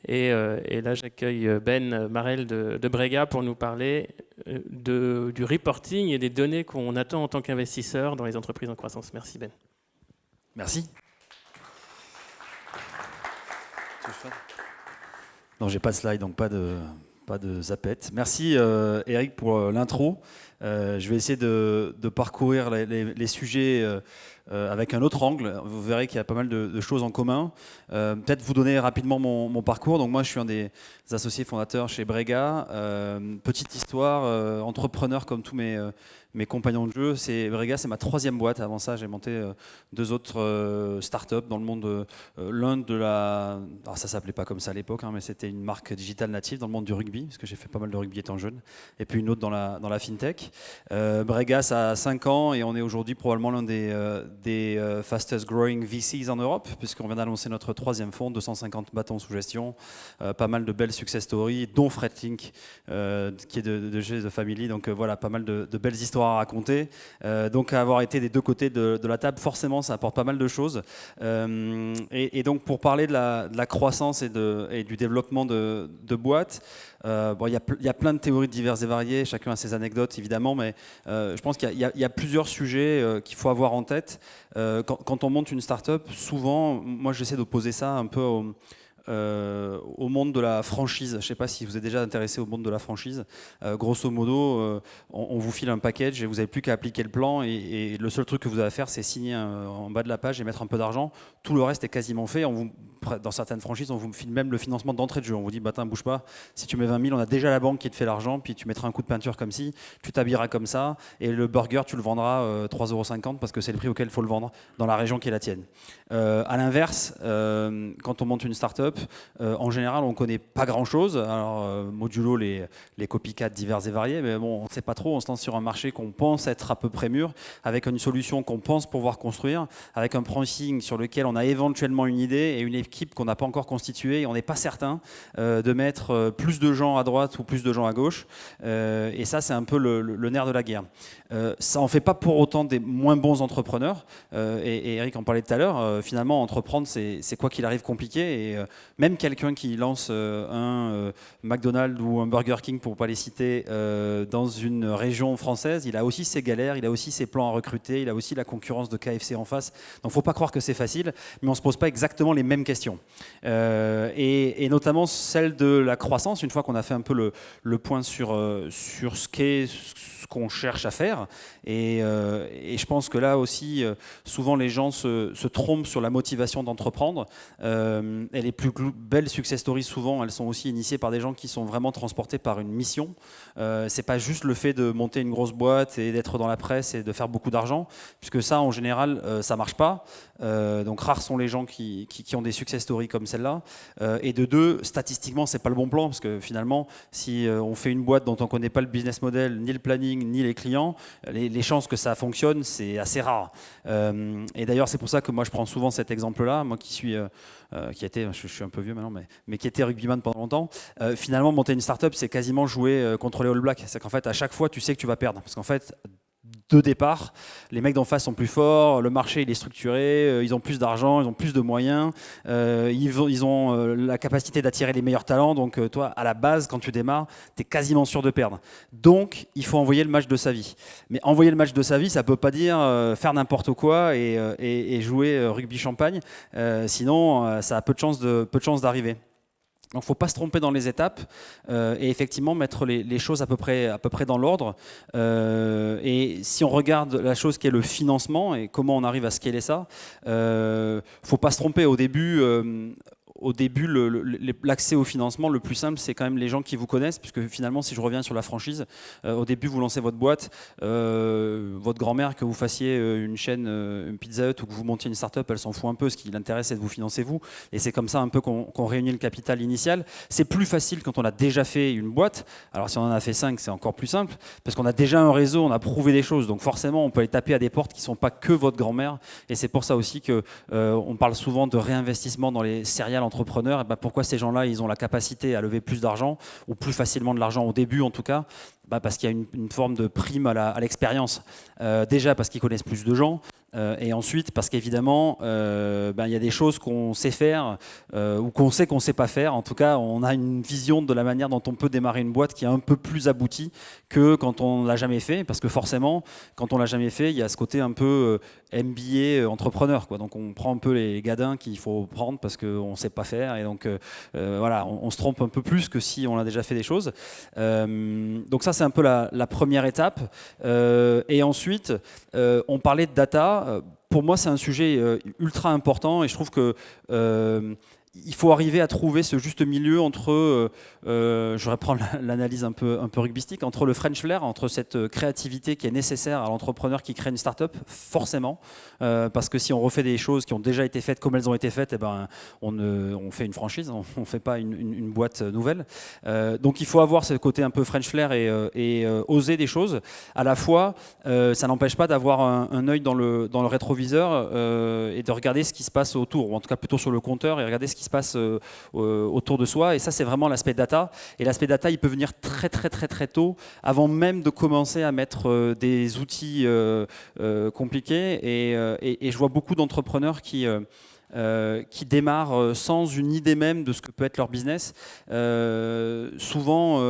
Et là, j'accueille Ben Marel de Brega pour nous parler du reporting et des données qu'on attend en tant qu'investisseur dans les entreprises en croissance. Merci Ben. Merci. Non, j'ai pas de slide, donc pas de zapette. Merci Eric pour l'intro. Je vais essayer de parcourir les sujets avec un autre angle. Vous verrez qu'il y a pas mal de choses en commun. Peut-être vous donner rapidement mon parcours. Donc moi, je suis un des associés fondateurs chez Brega. Petite histoire, entrepreneur comme tous mes compagnons de jeu. Brega, c'est ma 3e boîte. Avant ça, j'ai monté 2 autres startups dans le monde. L'un de la... Alors ça s'appelait pas comme ça à l'époque, mais c'était une marque digitale native dans le monde du rugby, parce que j'ai fait pas mal de rugby étant jeune. Et puis une autre dans la fintech. Brega, ça a 5 ans et on est aujourd'hui probablement l'un des fastest growing VCs en Europe, puisqu'on vient d'annoncer notre 3e fonds, 250 bâtons sous gestion, pas mal de belles success stories, dont Fretlink, qui est de chez The Family. Donc voilà, pas mal de belles histoires à raconter. Donc avoir été des 2 côtés de la table, forcément, ça apporte pas mal de choses. Et donc pour parler de la croissance et du développement de boîtes, il y a plein de théories diverses et variées, chacun a ses anecdotes évidemment, mais je pense qu'il y a plusieurs sujets qu'il faut avoir en tête. Quand on monte une start-up, souvent, moi j'essaie d'opposer ça un peu au monde de la franchise. Je ne sais pas si vous êtes déjà intéressé au monde de la franchise. Grosso modo, on vous file un package et vous n'avez plus qu'à appliquer le plan et le seul truc que vous avez à faire, c'est signer en bas de la page et mettre un peu d'argent. Tout le reste est quasiment fait. Dans certaines franchises, on vous file même le financement d'entrée de jeu. On vous dit, bouge pas, si tu mets 20 000, on a déjà la banque qui te fait l'argent, puis tu mettras un coup de peinture comme ci, tu t'habilleras comme ça, et le burger, tu le vendras 3,50 € parce que c'est le prix auquel il faut le vendre dans la région qui est la tienne. À l'inverse, quand on monte une start-up, en général, on ne connaît pas grand-chose. Alors, modulo les copycats divers et variés, mais bon, on ne sait pas trop. On se lance sur un marché qu'on pense être à peu près mûr, avec une solution qu'on pense pouvoir construire, avec un pricing sur lequel on a éventuellement une idée et une équipe qu'on n'a pas encore constituée. Et on n'est pas certain de mettre plus de gens à droite ou plus de gens à gauche. Et ça, c'est un peu le nerf de la guerre. Ça n'en fait pas pour autant des moins bons entrepreneurs. Et Eric en parlait tout à l'heure. Finalement, entreprendre, c'est quoi qu'il arrive compliqué. Et même quelqu'un qui lance un McDonald's ou un Burger King, pour ne pas les citer, dans une région française, il a aussi ses galères, il a aussi ses plans à recruter, il a aussi la concurrence de KFC en face. Donc il ne faut pas croire que c'est facile, mais on ne se pose pas exactement les mêmes questions. Et notamment celle de la croissance, une fois qu'on a fait un peu le point sur ce qu'on cherche à faire. Et je pense que là aussi, souvent les gens se trompent sur la motivation d'entreprendre. Et les plus belles success stories, souvent, elles sont aussi initiées par des gens qui sont vraiment transportés par une mission. C'est pas juste le fait de monter une grosse boîte et d'être dans la presse et de faire beaucoup d'argent, puisque ça, en général, ça marche pas. Donc rares sont les gens qui ont des success stories comme celle-là. Et de deux, statistiquement, c'est pas le bon plan, parce que finalement, si on fait une boîte dont on connaît pas le business model, ni le planning, ni les clients, les chances que ça fonctionne, c'est assez rare. Et d'ailleurs, c'est pour ça que moi, je prends souvent cet exemple-là, moi qui suis... je suis un peu vieux maintenant, mais qui était rugbyman pendant longtemps, finalement, monter une start-up, c'est quasiment jouer contre les All Blacks. C'est qu'en fait, à chaque fois, tu sais que tu vas perdre. Parce qu'en fait, de départ, les mecs d'en face sont plus forts, le marché il est structuré, ils ont plus d'argent, ils ont plus de moyens, ils ont la capacité d'attirer les meilleurs talents. Donc toi, à la base, quand tu démarres, tu es quasiment sûr de perdre. Donc, il faut envoyer le match de sa vie. Mais envoyer le match de sa vie, ça ne peut pas dire faire n'importe quoi et jouer rugby champagne. Sinon, ça a peu de chances d'arriver. Donc, il ne faut pas se tromper dans les étapes et effectivement mettre les choses à peu près dans l'ordre. Et si on regarde la chose qui est le financement et comment on arrive à scaler ça, il ne faut pas se tromper. Au début, l'accès au financement, le plus simple, c'est quand même les gens qui vous connaissent, puisque finalement, si je reviens sur la franchise, au début, vous lancez votre boîte, votre grand-mère, que vous fassiez une chaîne, une Pizza Hut, ou que vous montiez une start-up, elle s'en fout un peu. Ce qui l'intéresse, c'est de vous financer vous. Et c'est comme ça un peu qu'on réunit le capital initial. C'est plus facile quand on a déjà fait une boîte. Alors, si on en a fait 5, c'est encore plus simple, parce qu'on a déjà un réseau, on a prouvé des choses. Donc forcément, on peut aller taper à des portes qui ne sont pas que votre grand-mère. Et c'est pour ça aussi qu'on parle souvent de réinvestissement dans les serial entrepreneurs. Et ben pourquoi ces gens-là, ils ont la capacité à lever plus d'argent, ou plus facilement de l'argent au début en tout cas? Parce qu'il y a une forme de prime à l'expérience. Déjà parce qu'ils connaissent plus de gens, et ensuite parce qu'évidemment, il y a des choses qu'on sait faire ou qu'on sait sait pas faire. En tout cas, on a une vision de la manière dont on peut démarrer une boîte qui est un peu plus aboutie que quand on l'a jamais fait. Parce que forcément, quand on l'a jamais fait, il y a ce côté un peu MBA entrepreneur, quoi. Donc on prend un peu les gadins qu'il faut prendre parce qu'on sait pas faire. Et donc voilà, on se trompe un peu plus que si on a déjà fait des choses. Donc ça, c'est un peu la première étape. Et ensuite, on parlait de data. Pour moi, c'est un sujet ultra important et je trouve que il faut arriver à trouver ce juste milieu entre, je vais reprendre l'analyse un peu rugbystique, entre le French flair, entre cette créativité qui est nécessaire à l'entrepreneur qui crée une start-up, forcément, parce que si on refait des choses qui ont déjà été faites comme elles ont été faites, on fait une franchise, on ne fait pas une boîte nouvelle. Donc il faut avoir ce côté un peu French flair et oser des choses. À la fois, ça n'empêche pas d'avoir un œil dans le rétroviseur et de regarder ce qui se passe autour, ou en tout cas plutôt sur le compteur et regarder ce qui se passe autour de soi. Et ça, c'est vraiment l'aspect data. Et l'aspect data, il peut venir très tôt, avant même de commencer à mettre des outils compliqués. Et je vois beaucoup d'entrepreneurs qui démarrent sans une idée même de ce que peut être leur business. Souvent,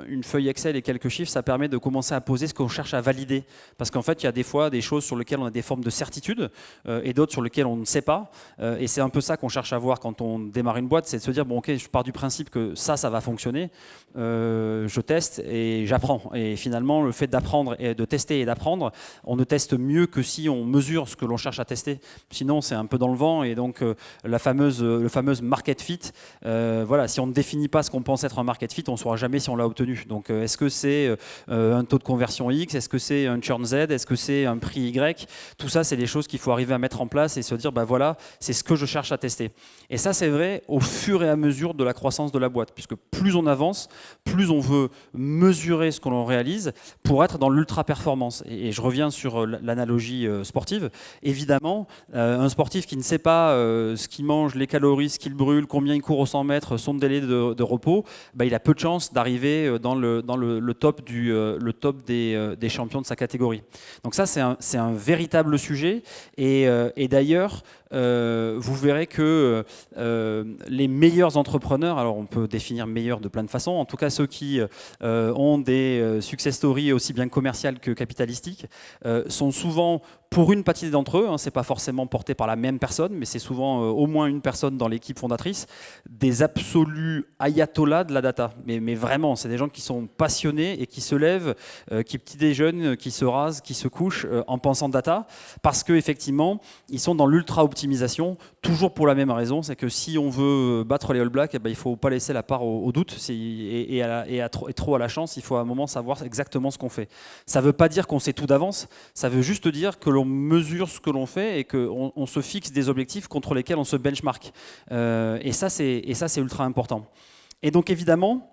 une feuille Excel et quelques chiffres, ça permet de commencer à poser ce qu'on cherche à valider. Parce qu'en fait, il y a des fois des choses sur lesquelles on a des formes de certitude et d'autres sur lesquelles on ne sait pas. Et c'est un peu ça qu'on cherche à voir quand on démarre une boîte, c'est de se dire, bon ok, je pars du principe que ça va fonctionner, je teste et j'apprends. Et finalement, le fait d'apprendre et de tester et d'apprendre, on ne teste mieux que si on mesure ce que l'on cherche à tester. Sinon, c'est un peu dans le vent. Et donc le fameux market fit, voilà, si on ne définit pas ce qu'on pense être un market fit, on ne saura jamais si on l'a obtenu. Donc est-ce que c'est un taux de conversion X, est-ce que c'est un churn Z, est-ce que c'est un prix Y? Tout ça, c'est des choses qu'il faut arriver à mettre en place et se dire, voilà, c'est ce que je cherche à tester. Et ça, c'est vrai au fur et à mesure de la croissance de la boîte, puisque plus on avance, plus on veut mesurer ce que l'on réalise pour être dans l'ultra-performance. Et je reviens sur l'analogie sportive. Évidemment, un sportif qui ne sait pas pas ce qu'il mange, les calories, ce qu'il brûle, combien il court au 100 mètres, son délai de repos, il a peu de chances d'arriver dans le top des champions de sa catégorie. Donc ça, c'est un véritable sujet. Et d'ailleurs, vous verrez que les meilleurs entrepreneurs, alors on peut définir meilleurs de plein de façons, en tout cas ceux qui ont des success stories aussi bien commerciales que capitalistiques, sont souvent, pour une partie d'entre eux, c'est pas forcément porté par la même personne, mais c'est souvent au moins une personne dans l'équipe fondatrice, des absolus ayatollahs de la data. Mais vraiment, c'est des gens qui sont passionnés et qui se lèvent, qui petit déjeunent, qui se rasent, qui se couchent en pensant data, parce qu'effectivement, ils sont dans l'ultra-optimisation, toujours pour la même raison, c'est que si on veut battre les All Blacks, il ne faut pas laisser la part au doute et trop à la chance, il faut à un moment savoir exactement ce qu'on fait. Ça ne veut pas dire qu'on sait tout d'avance, ça veut juste dire que l'on mesure ce que l'on fait et qu'on se fixe des objectifs contre lesquels on se benchmark. Et ça, c'est ultra important. Et donc évidemment,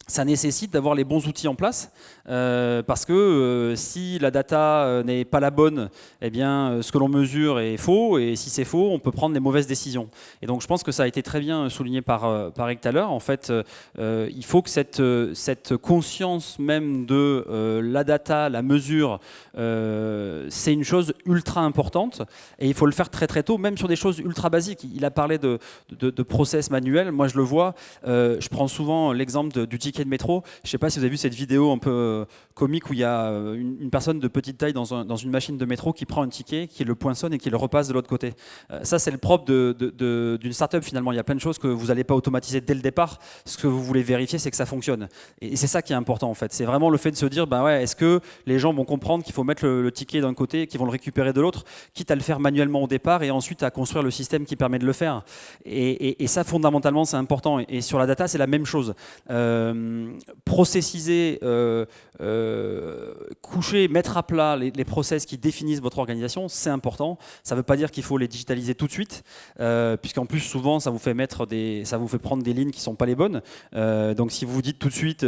ça nécessite d'avoir les bons outils en place parce que si la data n'est pas la bonne, eh bien, ce que l'on mesure est faux, et si c'est faux, on peut prendre des mauvaises décisions. Et donc je pense que ça a été très bien souligné par Eric tout à l'heure. En fait, il faut que cette conscience même de la data, la mesure, c'est une chose ultra importante et il faut le faire très très tôt, même sur des choses ultra basiques. Il a parlé de process manuel. Moi je le vois, je prends souvent l'exemple du ticket de métro. Je ne sais pas si vous avez vu cette vidéo un peu comique où il y a une personne de petite taille dans une machine de métro qui prend un ticket, qui le poinçonne et qui le repasse de l'autre côté. Ça, c'est le propre d'une startup finalement. Il y a plein de choses que vous n'allez pas automatiser dès le départ. Ce que vous voulez vérifier, c'est que ça fonctionne. Et c'est ça qui est important en fait. C'est vraiment le fait de se dire, est-ce que les gens vont comprendre qu'il faut mettre le ticket d'un côté et qu'ils vont le récupérer de l'autre, quitte à le faire manuellement au départ et ensuite à construire le système qui permet de le faire. Et ça, fondamentalement, c'est important. Et sur la data, c'est la même chose. Processiser, coucher, mettre à plat les process qui définissent votre organisation, c'est important. Ça ne veut pas dire qu'il faut les digitaliser tout de suite, puisqu'en plus souvent ça vous fait prendre des lignes qui ne sont pas les bonnes. Donc si vous vous dites tout de suite,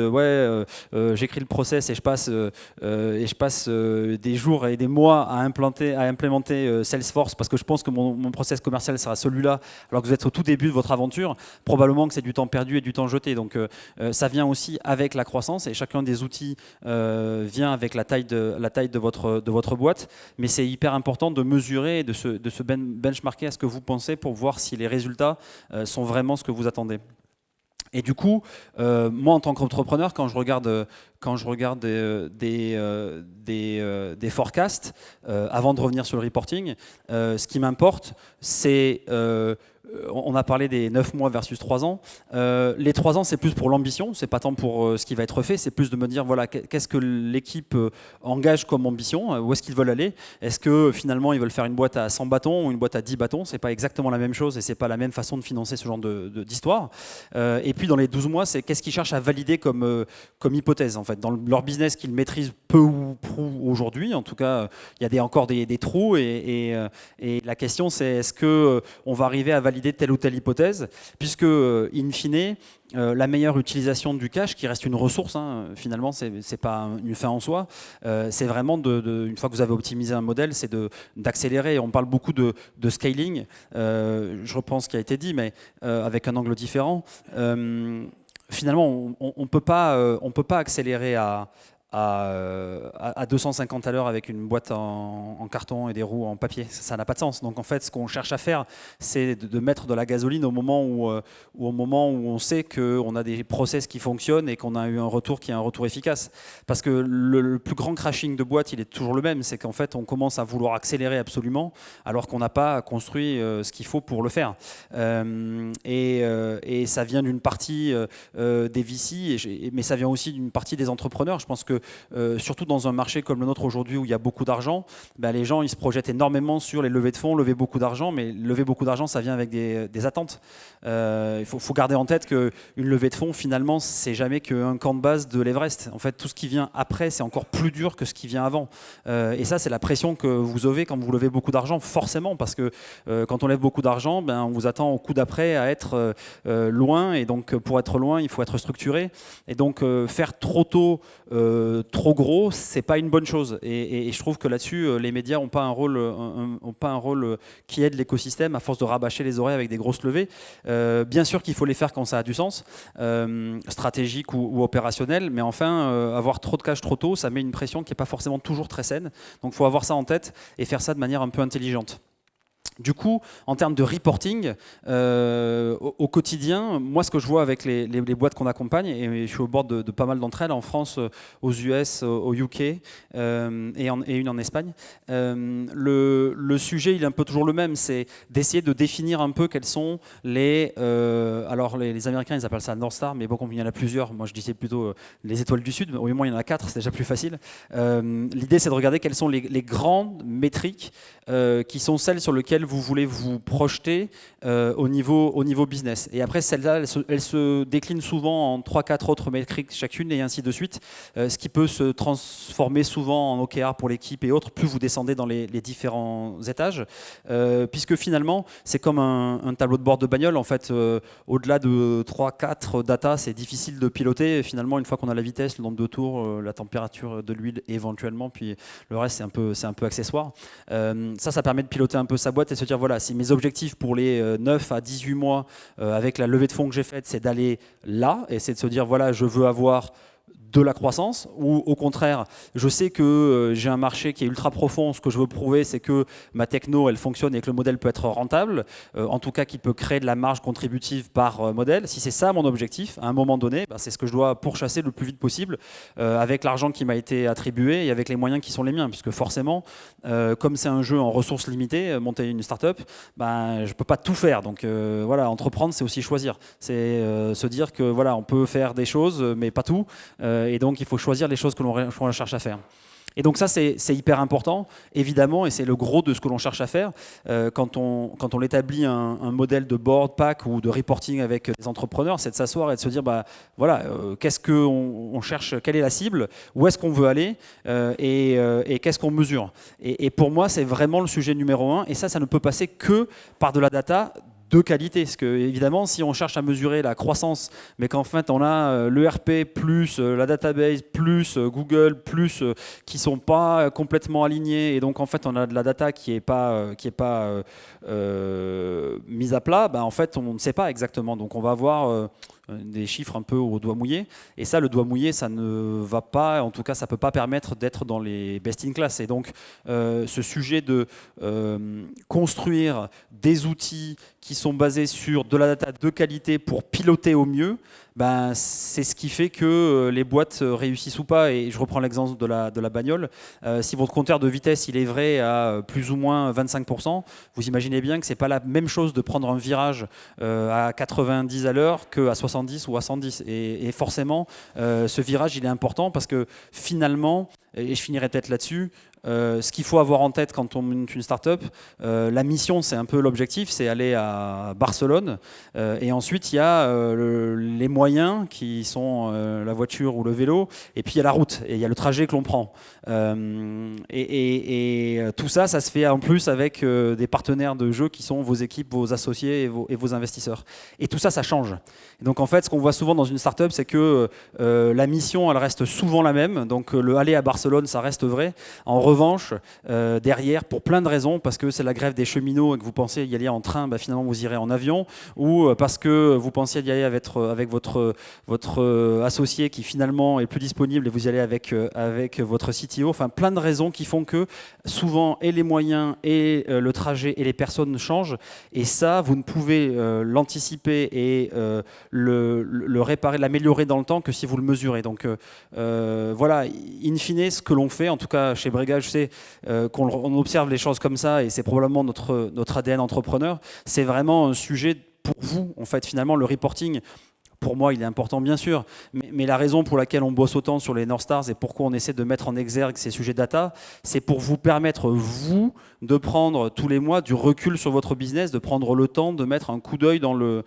j'écris le process et je passe des jours et des mois à implémenter Salesforce parce que je pense que mon process commercial sera celui-là, alors que vous êtes au tout début de votre aventure, probablement que c'est du temps perdu et du temps jeté. Donc ça vient aussi avec la croissance et chacun des outils vient avec la taille de votre boîte, mais c'est hyper important de mesurer et de se benchmarker à ce que vous pensez pour voir si les résultats sont vraiment ce que vous attendez. Et du coup, moi en tant qu'entrepreneur, quand je regarde des forecasts, avant de revenir sur le reporting, ce qui m'importe, c'est on a parlé des 9 mois versus 3 ans. Les 3 ans, c'est plus pour l'ambition, c'est pas tant pour ce qui va être fait, c'est plus de me dire, voilà, qu'est-ce que l'équipe engage comme ambition, où est-ce qu'ils veulent aller. Est-ce que finalement, ils veulent faire une boîte à 100 bâtons ou une boîte à 10 bâtons? C'est pas exactement la même chose et c'est pas la même façon de financer ce genre d'histoire. Et puis, dans les 12 mois, c'est qu'est-ce qu'ils cherchent à valider comme hypothèse, en fait. Dans leur business qu'ils maîtrisent peu ou prou aujourd'hui, en tout cas, il y a encore des trous et la question, c'est est-ce qu'on va arriver à valider telle ou telle hypothèse, puisque, in fine, la meilleure utilisation du cash, qui reste une ressource, finalement, c'est pas une fin en soi, c'est vraiment, une fois que vous avez optimisé un modèle, c'est d'accélérer. On parle beaucoup de scaling, je reprends ce qui a été dit, mais avec un angle différent. Finalement, on peut pas accélérer à 250 à l'heure avec une boîte en carton et des roues en papier. Ça n'a pas de sens. Donc en fait, ce qu'on cherche à faire, c'est de mettre de la gasoline au moment où on sait qu'on a des process qui fonctionnent et qu'on a eu un retour qui est un retour efficace. Parce que le plus grand crashing de boîte, il est toujours le même. C'est qu'en fait, on commence à vouloir accélérer absolument alors qu'on n'a pas construit ce qu'il faut pour le faire. Et ça vient d'une partie des VC, mais ça vient aussi d'une partie des entrepreneurs. Je pense que surtout dans un marché comme le nôtre aujourd'hui où il y a beaucoup d'argent, les gens ils se projettent énormément sur les levées de fonds, lever beaucoup d'argent, mais lever beaucoup d'argent ça vient avec des attentes. Il faut garder en tête qu'une levée de fonds finalement c'est jamais qu'un camp de base de l'Everest. En fait tout ce qui vient après c'est encore plus dur que ce qui vient avant. Et ça c'est la pression que vous avez quand vous levez beaucoup d'argent, forcément, parce que quand on lève beaucoup d'argent, on vous attend au coup d'après à être loin, et donc pour être loin il faut être structuré, et donc faire trop tôt trop gros, c'est pas une bonne chose. Et je trouve que là-dessus, les médias n'ont pas un rôle qui aide l'écosystème à force de rabâcher les oreilles avec des grosses levées. Bien sûr qu'il faut les faire quand ça a du sens, stratégique ou opérationnel, mais enfin, avoir trop de cash trop tôt, ça met une pression qui n'est pas forcément toujours très saine. Donc il faut avoir ça en tête et faire ça de manière un peu intelligente. Du coup, en termes de reporting, au quotidien, moi ce que je vois avec les boîtes qu'on accompagne, et je suis au bord de pas mal d'entre elles, en France, aux US, au UK et une en Espagne, le sujet il est un peu toujours le même, c'est d'essayer de définir un peu quels sont alors les Américains ils appellent ça North Star, mais bon, il y en a plusieurs, moi je disais plutôt les étoiles du Sud, mais au moins il y en a 4, c'est déjà plus facile. L'idée c'est de regarder quelles sont les grandes métriques qui sont celles sur lesquelles vous voulez vous projeter au niveau business. Et après, celles-là, elles se déclinent souvent en 3-4 autres métriques chacune et ainsi de suite, ce qui peut se transformer souvent en OKR pour l'équipe et autres, plus vous descendez dans les différents étages, puisque finalement, c'est comme un tableau de bord de bagnole. En fait, au-delà de 3-4 data, c'est difficile de piloter. Finalement, une fois qu'on a la vitesse, le nombre de tours, la température de l'huile éventuellement, puis le reste, c'est un peu accessoire. Ça permet de piloter un peu sa boîte et se dire, voilà, si mes objectifs pour les 9 à 18 mois avec la levée de fonds que j'ai faite, c'est d'aller là, et c'est de se dire, voilà, je veux avoir de la croissance, ou au contraire, je sais que j'ai un marché qui est ultra profond, ce que je veux prouver, c'est que ma techno, elle fonctionne et que le modèle peut être rentable, en tout cas qu'il peut créer de la marge contributive par modèle. Si c'est ça mon objectif, à un moment donné, c'est ce que je dois pourchasser le plus vite possible, avec l'argent qui m'a été attribué et avec les moyens qui sont les miens, puisque forcément, comme c'est un jeu en ressources limitées, monter une start-up, je ne peux pas tout faire. Donc voilà, entreprendre, c'est aussi choisir. C'est se dire que voilà, on peut faire des choses, mais pas tout. Et donc, il faut choisir les choses que l'on cherche à faire. Et donc ça, c'est hyper important, évidemment, et c'est le gros de ce que l'on cherche à faire. Quand on établit un modèle de board pack ou de reporting avec des entrepreneurs, c'est de s'asseoir et de se dire, voilà, qu'est-ce qu'on cherche, quelle est la cible, où est-ce qu'on veut aller, et qu'est-ce qu'on mesure. Et pour moi, c'est vraiment le sujet numéro 1, et ça ne peut passer que par de la data de qualité, parce que évidemment si on cherche à mesurer la croissance mais qu'en fait on a l'ERP plus la database plus Google plus qui sont pas complètement alignés et donc en fait on a de la data qui est pas mise à plat, en fait on ne sait pas exactement, donc on va avoir des chiffres un peu au doigt mouillé, et ça, le doigt mouillé, ça ne va pas, en tout cas ça ne peut pas permettre d'être dans les best in class. Et donc ce sujet de construire des outils qui sont basés sur de la data de qualité pour piloter au mieux, c'est ce qui fait que les boîtes réussissent ou pas. Et je reprends l'exemple de la bagnole. Si votre compteur de vitesse il est vrai à plus ou moins 25%, vous imaginez bien que ce n'est pas la même chose de prendre un virage à 90 à l'heure qu'à 70 ou à 110. Et forcément, ce virage il est important parce que finalement, et je finirai peut-être là-dessus, ce qu'il faut avoir en tête quand on monte une start-up, la mission, c'est un peu l'objectif, c'est aller à Barcelone. Et ensuite, il y a les moyens qui sont la voiture ou le vélo. Et puis, il y a la route et il y a le trajet que l'on prend. Et tout ça, ça se fait en plus avec des partenaires de jeu qui sont vos équipes, vos associés et vos investisseurs. Et tout ça, ça change. Et donc, en fait, ce qu'on voit souvent dans une start-up, c'est que la mission, elle reste souvent la même. Donc, le aller à Barcelone, ça reste vrai. En revanche, derrière, pour plein de raisons, parce que c'est la grève des cheminots et que vous pensez y aller en train, finalement vous irez en avion, ou parce que vous pensiez y aller avec votre associé qui finalement est plus disponible et vous y allez avec votre CTO. Enfin, plein de raisons qui font que souvent et les moyens et le trajet et les personnes changent. Et ça, vous ne pouvez l'anticiper et le réparer, l'améliorer dans le temps que si vous le mesurez. Donc voilà, in fine, ce que l'on fait, en tout cas chez Brega, je sais qu'on observe les choses comme ça et c'est probablement notre ADN entrepreneur. C'est vraiment un sujet pour vous, en fait, finalement, le reporting. Pour moi, il est important, bien sûr, mais la raison pour laquelle on bosse autant sur les North Stars et pourquoi on essaie de mettre en exergue ces sujets data, c'est pour vous permettre, vous, de prendre tous les mois du recul sur votre business, de prendre le temps de mettre un coup d'œil dans le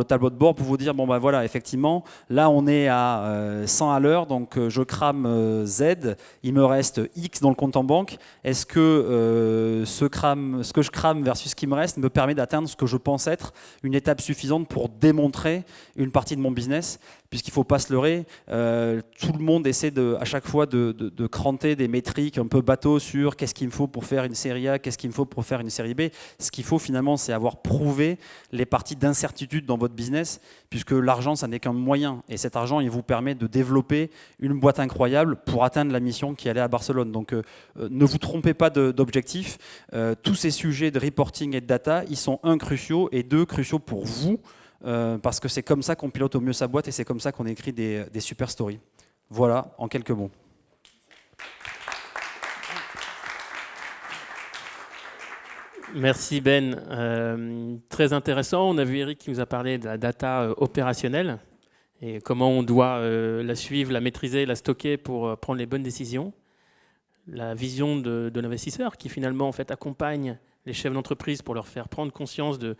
tableau de bord pour vous dire, voilà, effectivement, là, on est à 100 à l'heure, donc je crame Z, il me reste X dans le compte en banque. Est-ce que ce que je crame versus ce qui me reste me permet d'atteindre ce que je pense être une étape suffisante pour démontrer une partie de mon business, puisqu'il ne faut pas se leurrer. Tout le monde essaie à chaque fois de cranter des métriques un peu bateau sur qu'est-ce qu'il me faut pour faire une série A, qu'est-ce qu'il me faut pour faire une série B. Ce qu'il faut finalement, c'est avoir prouvé les parties d'incertitude dans votre business, puisque l'argent, ça n'est qu'un moyen. Et cet argent, il vous permet de développer une boîte incroyable pour atteindre la mission qui allait à Barcelone. Donc, ne vous trompez pas d'objectif. Tous ces sujets de reporting et de data, ils sont cruciaux et cruciaux pour vous, parce que c'est comme ça qu'on pilote au mieux sa boîte et c'est comme ça qu'on écrit des super stories. Voilà, en quelques mots. Merci Ben. Très intéressant. On a vu Eric qui nous a parlé de la data opérationnelle et comment on doit la suivre, la maîtriser, la stocker pour prendre les bonnes décisions. La vision de l'investisseur qui finalement en fait, accompagne les chefs d'entreprise pour leur faire prendre conscience de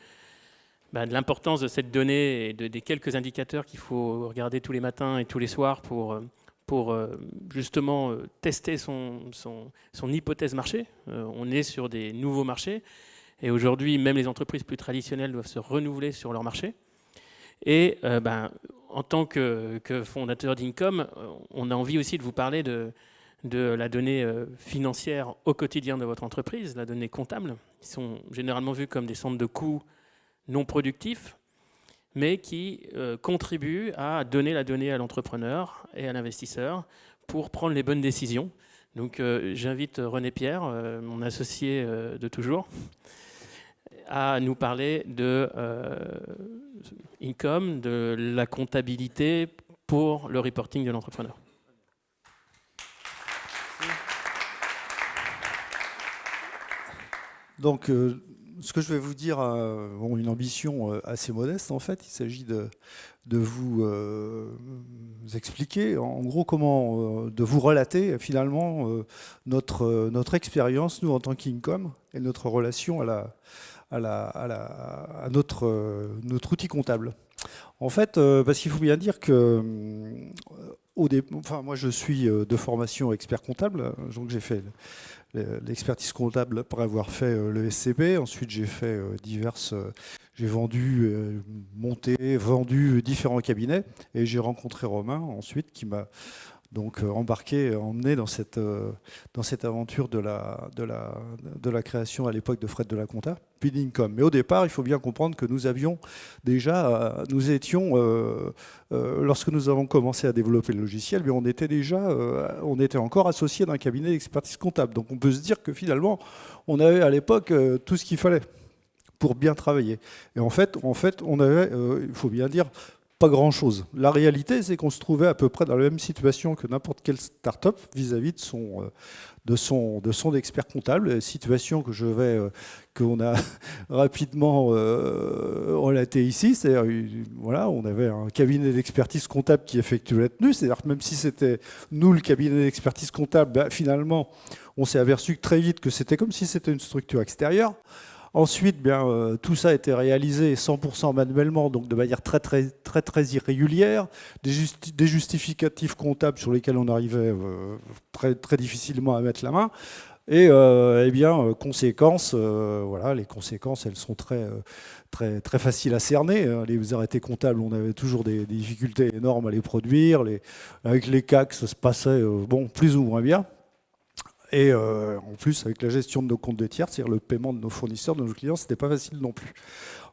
l'importance de cette donnée et des quelques indicateurs qu'il faut regarder tous les matins et tous les soirs pour justement tester son hypothèse marché. On est sur des nouveaux marchés et aujourd'hui, même les entreprises plus traditionnelles doivent se renouveler sur leur marché. Et en tant que fondateur d'Income, on a envie aussi de vous parler de la donnée financière au quotidien de votre entreprise, la donnée comptable, qui sont généralement vues comme des centres de coûts non productifs, mais qui contribuent à donner la donnée à l'entrepreneur et à l'investisseur pour prendre les bonnes décisions. Donc j'invite René Pierre, mon associé de toujours, à nous parler de Income, de la comptabilité pour le reporting de l'entrepreneur. Donc, ce que je vais vous dire a une ambition assez modeste, en fait. Il s'agit de vous expliquer, en gros, comment, de vous relater, finalement, notre expérience, nous, en tant qu'Income, et notre relation à notre outil comptable. En fait, parce qu'il faut bien dire que moi je suis de formation expert comptable, donc j'ai fait l'expertise comptable après avoir fait le SCP. Ensuite j'ai fait j'ai vendu vendu différents cabinets et j'ai rencontré Romain ensuite qui m'a donc emmené dans cette aventure de la création à l'époque de Fred de la Compta, puis d'Income. Mais au départ, il faut bien comprendre que nous étions, lorsque nous avons commencé à développer le logiciel, mais on était encore associé d'un cabinet d'expertise comptable. Donc on peut se dire que finalement, on avait à l'époque tout ce qu'il fallait pour bien travailler. Et en fait, on avait, il faut bien dire, pas grand-chose. La réalité, c'est qu'on se trouvait à peu près dans la même situation que n'importe quelle start-up vis-à-vis de son expert comptable, situation qu'on a rapidement relatée ici. C'est-à-dire, voilà, on avait un cabinet d'expertise comptable qui effectuait la tenue. C'est-à-dire que même si c'était nous le cabinet d'expertise comptable, finalement, on s'est aperçu très vite que c'était comme si c'était une structure extérieure. Ensuite, tout ça a été réalisé 100% manuellement, donc de manière très, très, très, très irrégulière. Des justificatifs comptables sur lesquels on arrivait très, très difficilement à mettre la main. Et conséquences, les conséquences, elles sont très, très, très faciles à cerner. Les arrêtés comptables, on avait toujours des difficultés énormes à les produire. Avec les CAC, ça se passait plus ou moins bien. Et en plus, avec la gestion de nos comptes de tiers, c'est-à-dire le paiement de nos fournisseurs, de nos clients, c'était pas facile non plus.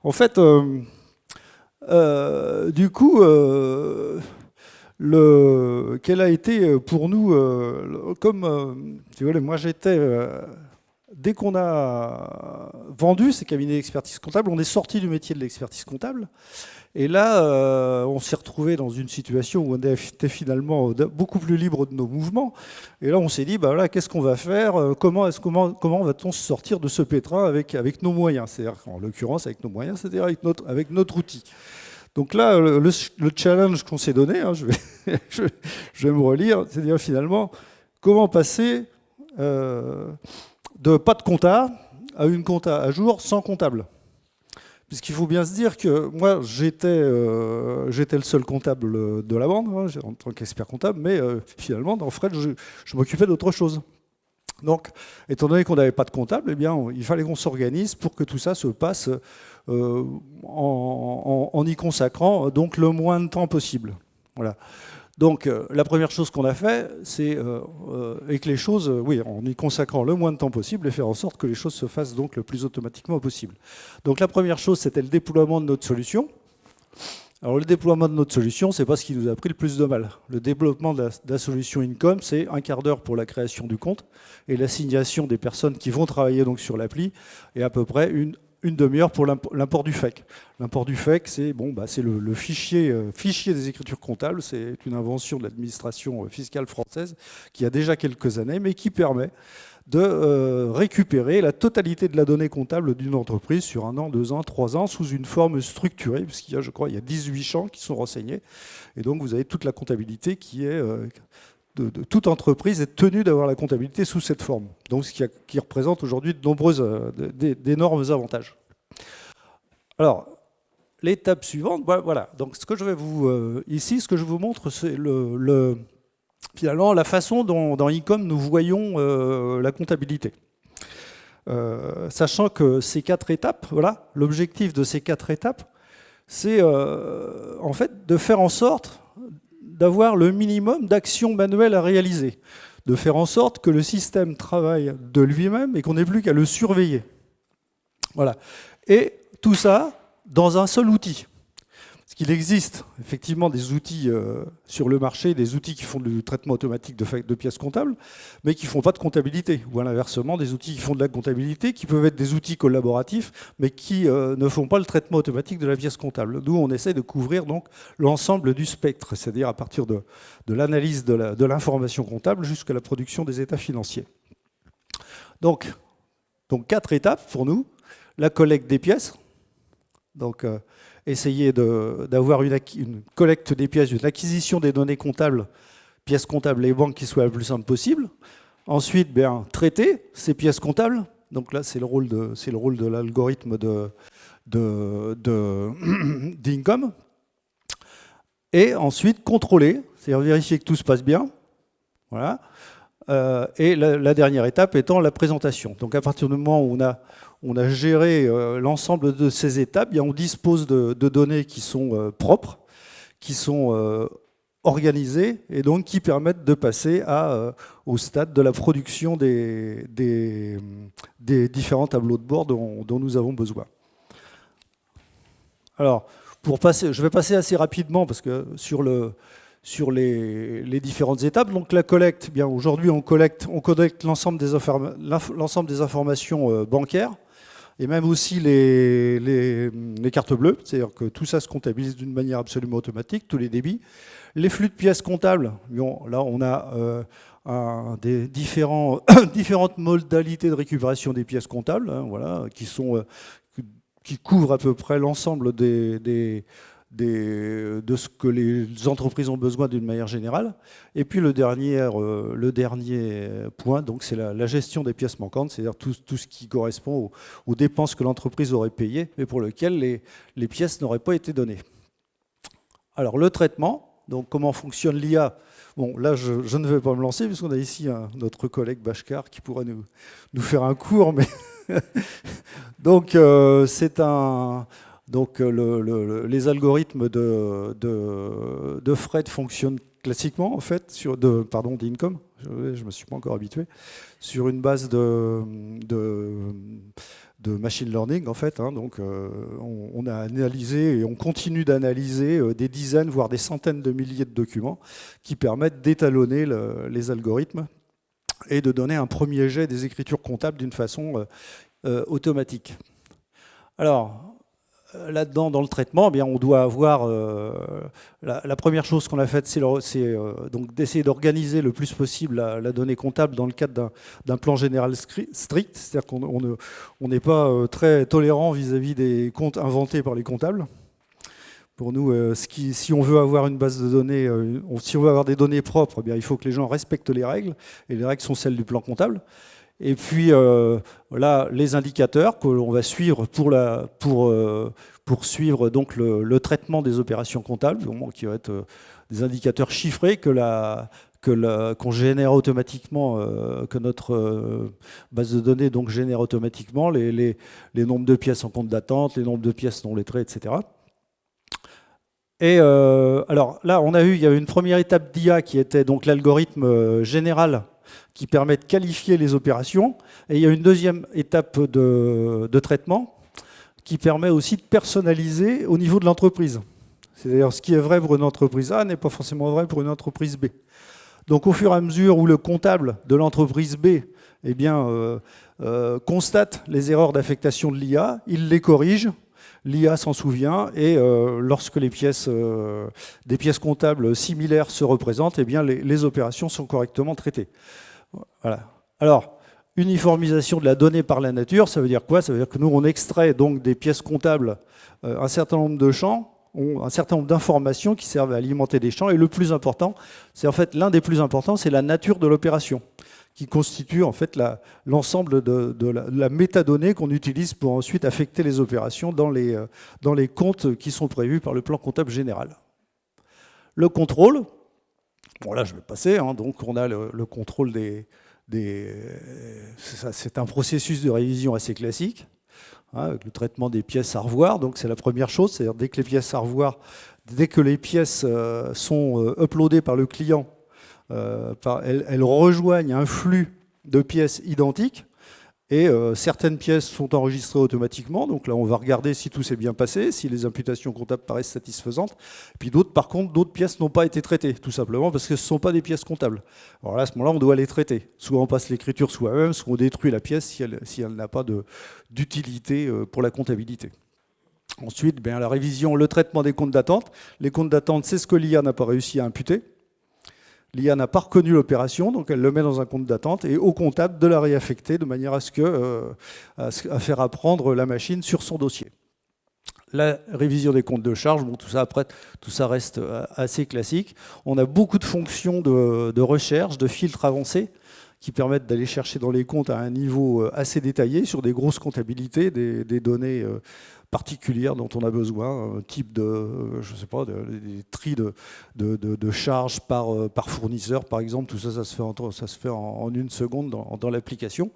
En fait, du coup, quel a été pour nous, moi j'étais, dès qu'on a vendu ces cabinets d'expertise comptable, on est sorti du métier de l'expertise comptable. Et là, on s'est retrouvé dans une situation où on était finalement beaucoup plus libre de nos mouvements. Et là, on s'est dit, qu'est-ce qu'on va faire ? Comment va-t-on se sortir de ce pétrin avec nos moyens ? C'est-à-dire, en l'occurrence, avec nos moyens, c'est-à-dire avec notre outil. Donc là, le challenge qu'on s'est donné, je vais me relire, c'est-à-dire finalement, comment passer de pas de compta à une compta à jour sans comptable ? Puisqu'il faut bien se dire que moi, j'étais le seul comptable de la bande, en tant qu'expert comptable, mais finalement, dans Fred, je m'occupais d'autre chose. Donc, étant donné qu'on n'avait pas de comptable, eh bien, il fallait qu'on s'organise pour que tout ça se passe en y consacrant donc le moins de temps possible. Voilà. Donc, la première chose qu'on a fait, c'est et que les choses, oui, en y consacrant le moins de temps possible, et faire en sorte que les choses se fassent donc le plus automatiquement possible. Donc, la première chose, c'était le déploiement de notre solution. Alors, le déploiement de notre solution, c'est pas ce qui nous a pris le plus de mal. Le développement de la solution Income, c'est un quart d'heure pour la création du compte et l'assignation des personnes qui vont travailler donc sur l'appli, et à peu près une demi-heure pour l'import du FEC. L'import du FEC, c'est le fichier des écritures comptables. C'est une invention de l'administration fiscale française qui a déjà quelques années, mais qui permet de récupérer la totalité de la donnée comptable d'une entreprise sur 1 an, 2 ans, 3 ans, sous une forme structurée, puisqu'il y a, je crois, 18 champs qui sont renseignés. Et donc, vous avez toute la comptabilité qui est... de toute entreprise est tenue d'avoir la comptabilité sous cette forme. Donc, qui représente aujourd'hui d'énormes avantages. Alors, l'étape suivante, voilà. Donc, ce que je vais ici, ce que je vous montre, c'est finalement la façon dont dans Income nous voyons la comptabilité. Sachant que ces 4 étapes, voilà, l'objectif de ces 4 étapes, c'est en fait de faire en sorte d'avoir le minimum d'actions manuelles à réaliser, de faire en sorte que le système travaille de lui-même et qu'on n'ait plus qu'à le surveiller. Voilà. Et tout ça dans un seul outil. Parce qu'il existe effectivement des outils sur le marché, des outils qui font du traitement automatique de pièces comptables, mais qui ne font pas de comptabilité. Ou à l'inversement, des outils qui font de la comptabilité, qui peuvent être des outils collaboratifs, mais qui ne font pas le traitement automatique de la pièce comptable. D'où on essaie de couvrir donc l'ensemble du spectre, c'est-à-dire à partir de l'analyse de l'information comptable jusqu'à la production des états financiers. Donc 4 étapes pour nous. La collecte des pièces. Donc, essayer d'avoir une collecte des pièces, une acquisition des données comptables, pièces comptables et banques qui soit la plus simple possible. Ensuite, traiter ces pièces comptables. Donc là, c'est le rôle de l'algorithme d'Income. Et ensuite, contrôler, c'est-à-dire vérifier que tout se passe bien. Voilà. Et la dernière étape étant la présentation. Donc à partir du moment où on a géré l'ensemble de ces étapes, on dispose de données qui sont propres, qui sont organisées et donc qui permettent de passer au stade de la production des différents tableaux de bord dont nous avons besoin. Alors, je vais passer assez rapidement parce que sur les différentes étapes. Donc la collecte, aujourd'hui on collecte l'ensemble des informations bancaires et même aussi les cartes bleues, c'est-à-dire que tout ça se comptabilise d'une manière absolument automatique, tous les débits. Les flux de pièces comptables, là on a des différentes modalités de récupération des pièces comptables, voilà, qui couvrent à peu près l'ensemble de ce que les entreprises ont besoin d'une manière générale. Et puis le dernier point, donc, c'est la gestion des pièces manquantes, c'est-à-dire tout ce qui correspond aux dépenses que l'entreprise aurait payées, mais pour lesquelles les pièces n'auraient pas été données. Alors le traitement, donc comment fonctionne l'IA. Bon, là, je ne vais pas me lancer, puisqu'on a ici notre collègue Bashkar qui pourra nous faire un cours. Mais donc, les algorithmes de Fred fonctionnent classiquement, en fait, d'Income, je ne me suis pas encore habitué, sur une base de machine learning, en fait. Donc, on a analysé et on continue d'analyser des dizaines, voire des centaines de milliers de documents qui permettent d'étalonner les algorithmes et de donner un premier jet des écritures comptables d'une façon automatique. Alors, là-dedans, dans le traitement, on doit avoir... la première chose qu'on a faite, c'est donc d'essayer d'organiser le plus possible la donnée comptable dans le cadre d'un plan général strict. C'est-à-dire qu'on n'est pas très tolérant vis-à-vis des comptes inventés par les comptables. Pour nous, si on veut avoir une base de données, si on veut avoir des données propres, il faut que les gens respectent les règles. Et les règles sont celles du plan comptable. Et puis là, les indicateurs que l'on va suivre pour suivre donc le traitement des opérations comptables, qui vont être des indicateurs chiffrés que qu'on génère automatiquement, que notre base de données donc génère automatiquement les nombres de pièces en compte d'attente, les nombres de pièces non lettrées, etc. Et alors là, il y a eu une première étape d'IA qui était donc l'algorithme général qui permet de qualifier les opérations. Et il y a une deuxième étape de traitement qui permet aussi de personnaliser au niveau de l'entreprise. C'est-à-dire ce qui est vrai pour une entreprise A n'est pas forcément vrai pour une entreprise B. Donc au fur et à mesure où le comptable de l'entreprise B constate les erreurs d'affectation de l'IA, il les corrige, l'IA s'en souvient, et lorsque des pièces comptables similaires se représentent, les opérations sont correctement traitées. Voilà. Alors, uniformisation de la donnée par la nature, ça veut dire quoi? Ça veut dire que nous, on extrait donc des pièces comptables un certain nombre de champs, un certain nombre d'informations qui servent à alimenter des champs. Et le plus important, c'est en fait l'un des plus importants, c'est la nature de l'opération, qui constitue en fait l'ensemble de la métadonnée qu'on utilise pour ensuite affecter les opérations dans les comptes qui sont prévus par le plan comptable général. Le contrôle, bon là je vais passer, donc on a le contrôle c'est un processus de révision assez classique. Avec le traitement des pièces à revoir, donc c'est la première chose, c'est-à-dire dès que les pièces sont uploadées par le client, elles rejoignent un flux de pièces identiques, et certaines pièces sont enregistrées automatiquement, donc là on va regarder si tout s'est bien passé, si les imputations comptables paraissent satisfaisantes, puis par contre d'autres pièces n'ont pas été traitées, tout simplement parce que ce ne sont pas des pièces comptables. Alors là, à ce moment-là, on doit les traiter. Soit on passe l'écriture soi-même, soit on détruit la pièce si elle n'a pas d'utilité pour la comptabilité. Ensuite, la révision, le traitement des comptes d'attente. Les comptes d'attente, c'est ce que l'IA n'a pas réussi à imputer. L'IA n'a pas reconnu l'opération, donc elle le met dans un compte d'attente, et au comptable de la réaffecter de manière à faire apprendre la machine sur son dossier. La révision des comptes de charge, bon, tout ça reste assez classique. On a beaucoup de fonctions de recherche, de filtres avancés, qui permettent d'aller chercher dans les comptes à un niveau assez détaillé sur des grosses comptabilités, des données particulières dont on a besoin, un type de, des tris de charges par fournisseur, par exemple. Tout ça, ça se fait en une seconde dans l'application.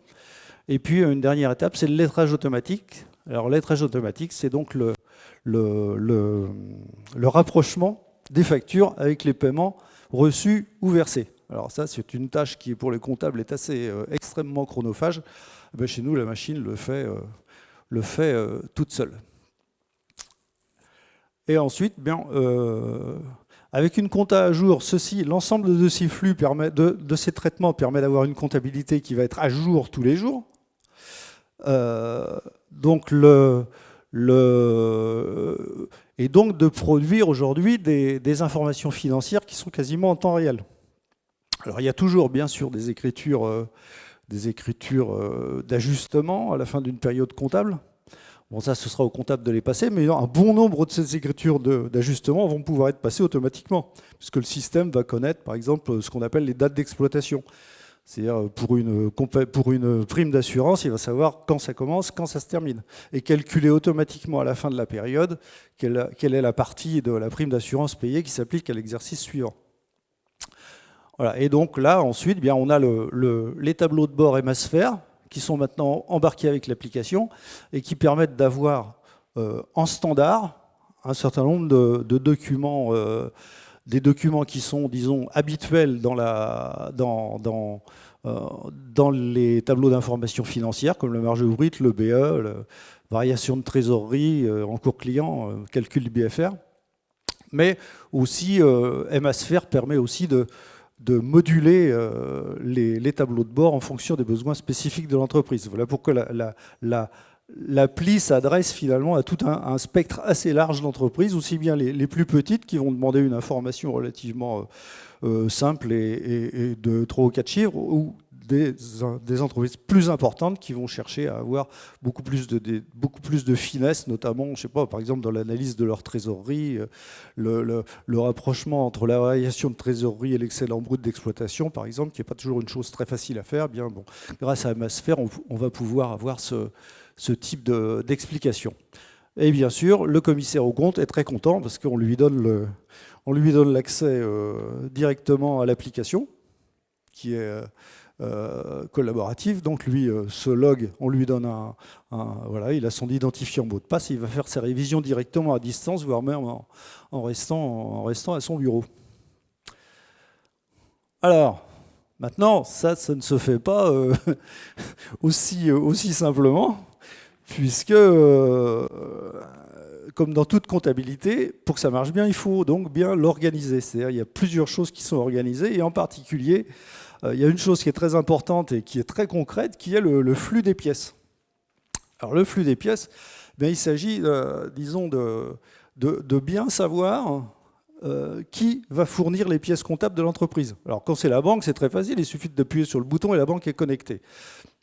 Et puis, une dernière étape, c'est le lettrage automatique. Alors, le lettrage automatique, c'est donc le rapprochement des factures avec les paiements reçus ou versés. Alors ça, c'est une tâche qui, pour les comptables, est assez extrêmement chronophage. Chez nous, la machine le fait toute seule. Et ensuite, avec une compta à jour, l'ensemble de ces flux, de ces traitements permet d'avoir une comptabilité qui va être à jour tous les jours. Et donc de produire aujourd'hui des informations financières qui sont quasiment en temps réel. Alors il y a toujours bien sûr des écritures d'ajustement à la fin d'une période comptable. Bon, ça, ce sera au comptable de les passer, mais un bon nombre de ces écritures d'ajustement vont pouvoir être passées automatiquement, puisque le système va connaître, par exemple, ce qu'on appelle les dates d'exploitation. C'est-à-dire, pour une prime d'assurance, il va savoir quand ça commence, quand ça se termine, et calculer automatiquement à la fin de la période quelle est la partie de la prime d'assurance payée qui s'applique à l'exercice suivant. Voilà. Et donc là, ensuite, on a les tableaux de bord Emasphere qui sont maintenant embarqués avec l'application et qui permettent d'avoir en standard un certain nombre de documents, des documents qui sont, disons, habituels dans les tableaux d'information financière, comme la marge brute, le BE, la variation de trésorerie, en cours client, calcul du BFR. Mais aussi, Emasphere permet aussi de moduler les tableaux de bord en fonction des besoins spécifiques de l'entreprise. Voilà pourquoi l'appli s'adresse finalement à tout un spectre assez large d'entreprises, aussi bien les plus petites qui vont demander une information relativement simple et de 3 ou 4 chiffres, ou des entreprises plus importantes qui vont chercher à avoir beaucoup plus de finesse, notamment, je sais pas, par exemple dans l'analyse de leur trésorerie, le rapprochement entre la variation de trésorerie et l'excédent brut d'exploitation, par exemple, qui n'est pas toujours une chose très facile à faire. Grâce à Emasphere, on va pouvoir avoir ce type d'explication. Et bien sûr, le commissaire aux comptes est très content parce qu'on lui donne l'accès directement à l'application. qui est collaboratif. Donc lui se log, on lui donne voilà, il a son identifiant mot de passe, et il va faire ses révisions directement à distance, voire même en restant à son bureau. Alors, maintenant, ça ne se fait pas aussi simplement, puisque, comme dans toute comptabilité, pour que ça marche bien, il faut donc bien l'organiser. C'est-à-dire il y a plusieurs choses qui sont organisées, et en particulier, il y a une chose qui est très importante et qui est très concrète, qui est le flux des pièces. Alors le flux des pièces, il s'agit, disons, de bien savoir qui va fournir les pièces comptables de l'entreprise. Alors quand c'est la banque, c'est très facile, il suffit d'appuyer sur le bouton et la banque est connectée.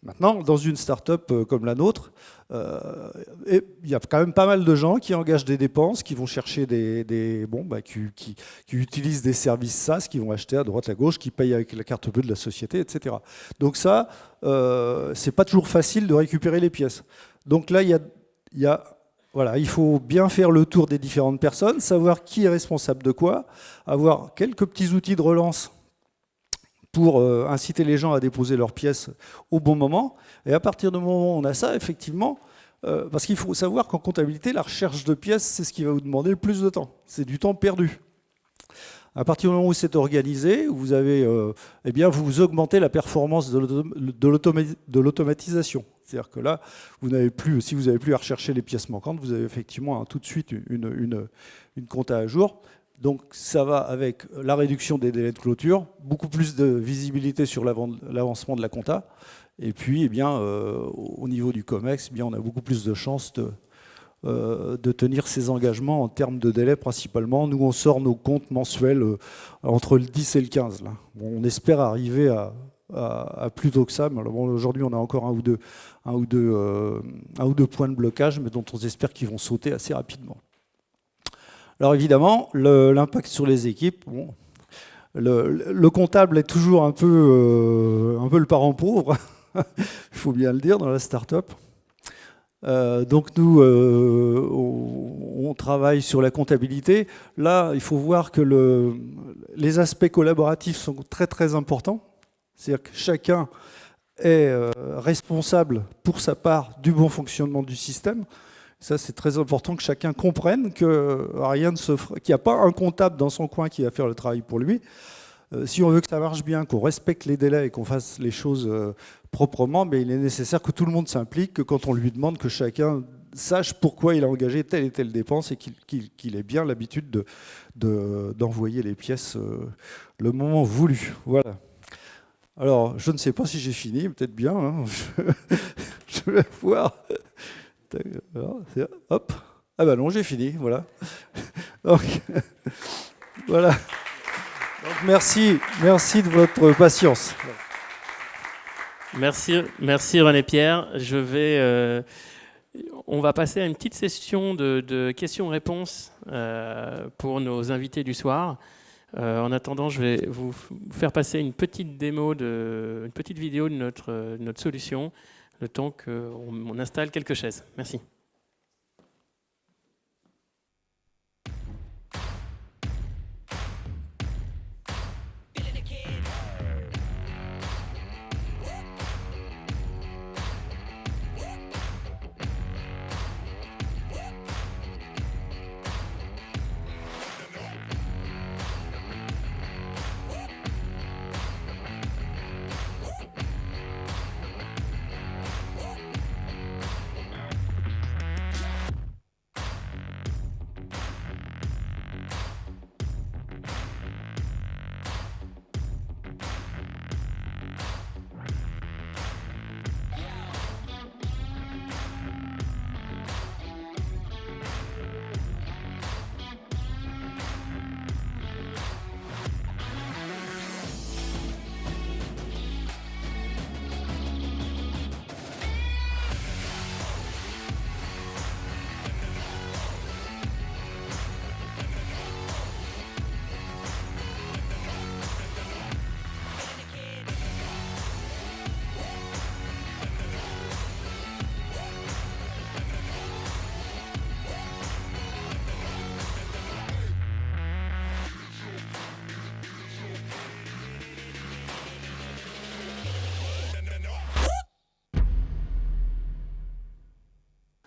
Maintenant, dans une start-up comme la nôtre, il y a quand même pas mal de gens qui engagent des dépenses, qui vont chercher qui utilisent des services SaaS, qui vont acheter à droite à gauche, qui payent avec la carte bleue de la société, etc. Donc ça, c'est pas toujours facile de récupérer les pièces. Donc là, voilà, il faut bien faire le tour des différentes personnes, savoir qui est responsable de quoi, avoir quelques petits outils de relance pour inciter les gens à déposer leurs pièces au bon moment. Et à partir du moment où on a ça, effectivement, parce qu'il faut savoir qu'en comptabilité, la recherche de pièces, c'est ce qui va vous demander le plus de temps. C'est du temps perdu. À partir du moment où c'est organisé, vous avez, vous augmentez la performance de l'automatisation. C'est-à-dire que là, si vous n'avez plus à rechercher les pièces manquantes, vous avez effectivement tout de suite une compta à jour. Donc ça va avec la réduction des délais de clôture, beaucoup plus de visibilité sur l'avancement de la compta. Et puis, au niveau du COMEX, on a beaucoup plus de chances de tenir ses engagements en termes de délai principalement. Nous, on sort nos comptes mensuels entre le 10 et le 15. Là. Bon, on espère arriver à plus tôt que ça. Mais aujourd'hui, on a encore un ou deux points de blocage, mais dont on espère qu'ils vont sauter assez rapidement. Alors évidemment, l'impact sur les équipes, le comptable est toujours un peu le parent pauvre, il faut bien le dire, dans la start-up. Donc nous, on travaille sur la comptabilité. Là, il faut voir que les aspects collaboratifs sont très très importants. C'est-à-dire que chacun est responsable pour sa part du bon fonctionnement du système. Ça, c'est très important que chacun comprenne qu'il n'y a pas un comptable dans son coin qui va faire le travail pour lui. Si on veut que ça marche bien, qu'on respecte les délais et qu'on fasse les choses proprement, mais il est nécessaire que tout le monde s'implique, que quand on lui demande, que chacun sache pourquoi il a engagé telle et telle dépense et qu'il ait bien l'habitude d'envoyer les pièces le moment voulu. Voilà. Alors, je ne sais pas si j'ai fini, peut-être bien. Hein. Je vais voir. Hop. Ah ben non, j'ai fini, voilà. Donc, voilà. Donc, merci de votre patience. Merci René-Pierre. On va passer à une petite session de questions-réponses pour nos invités du soir. En attendant, je vais vous faire passer une petite vidéo de notre solution, le temps qu'on installe quelques chaises. Merci.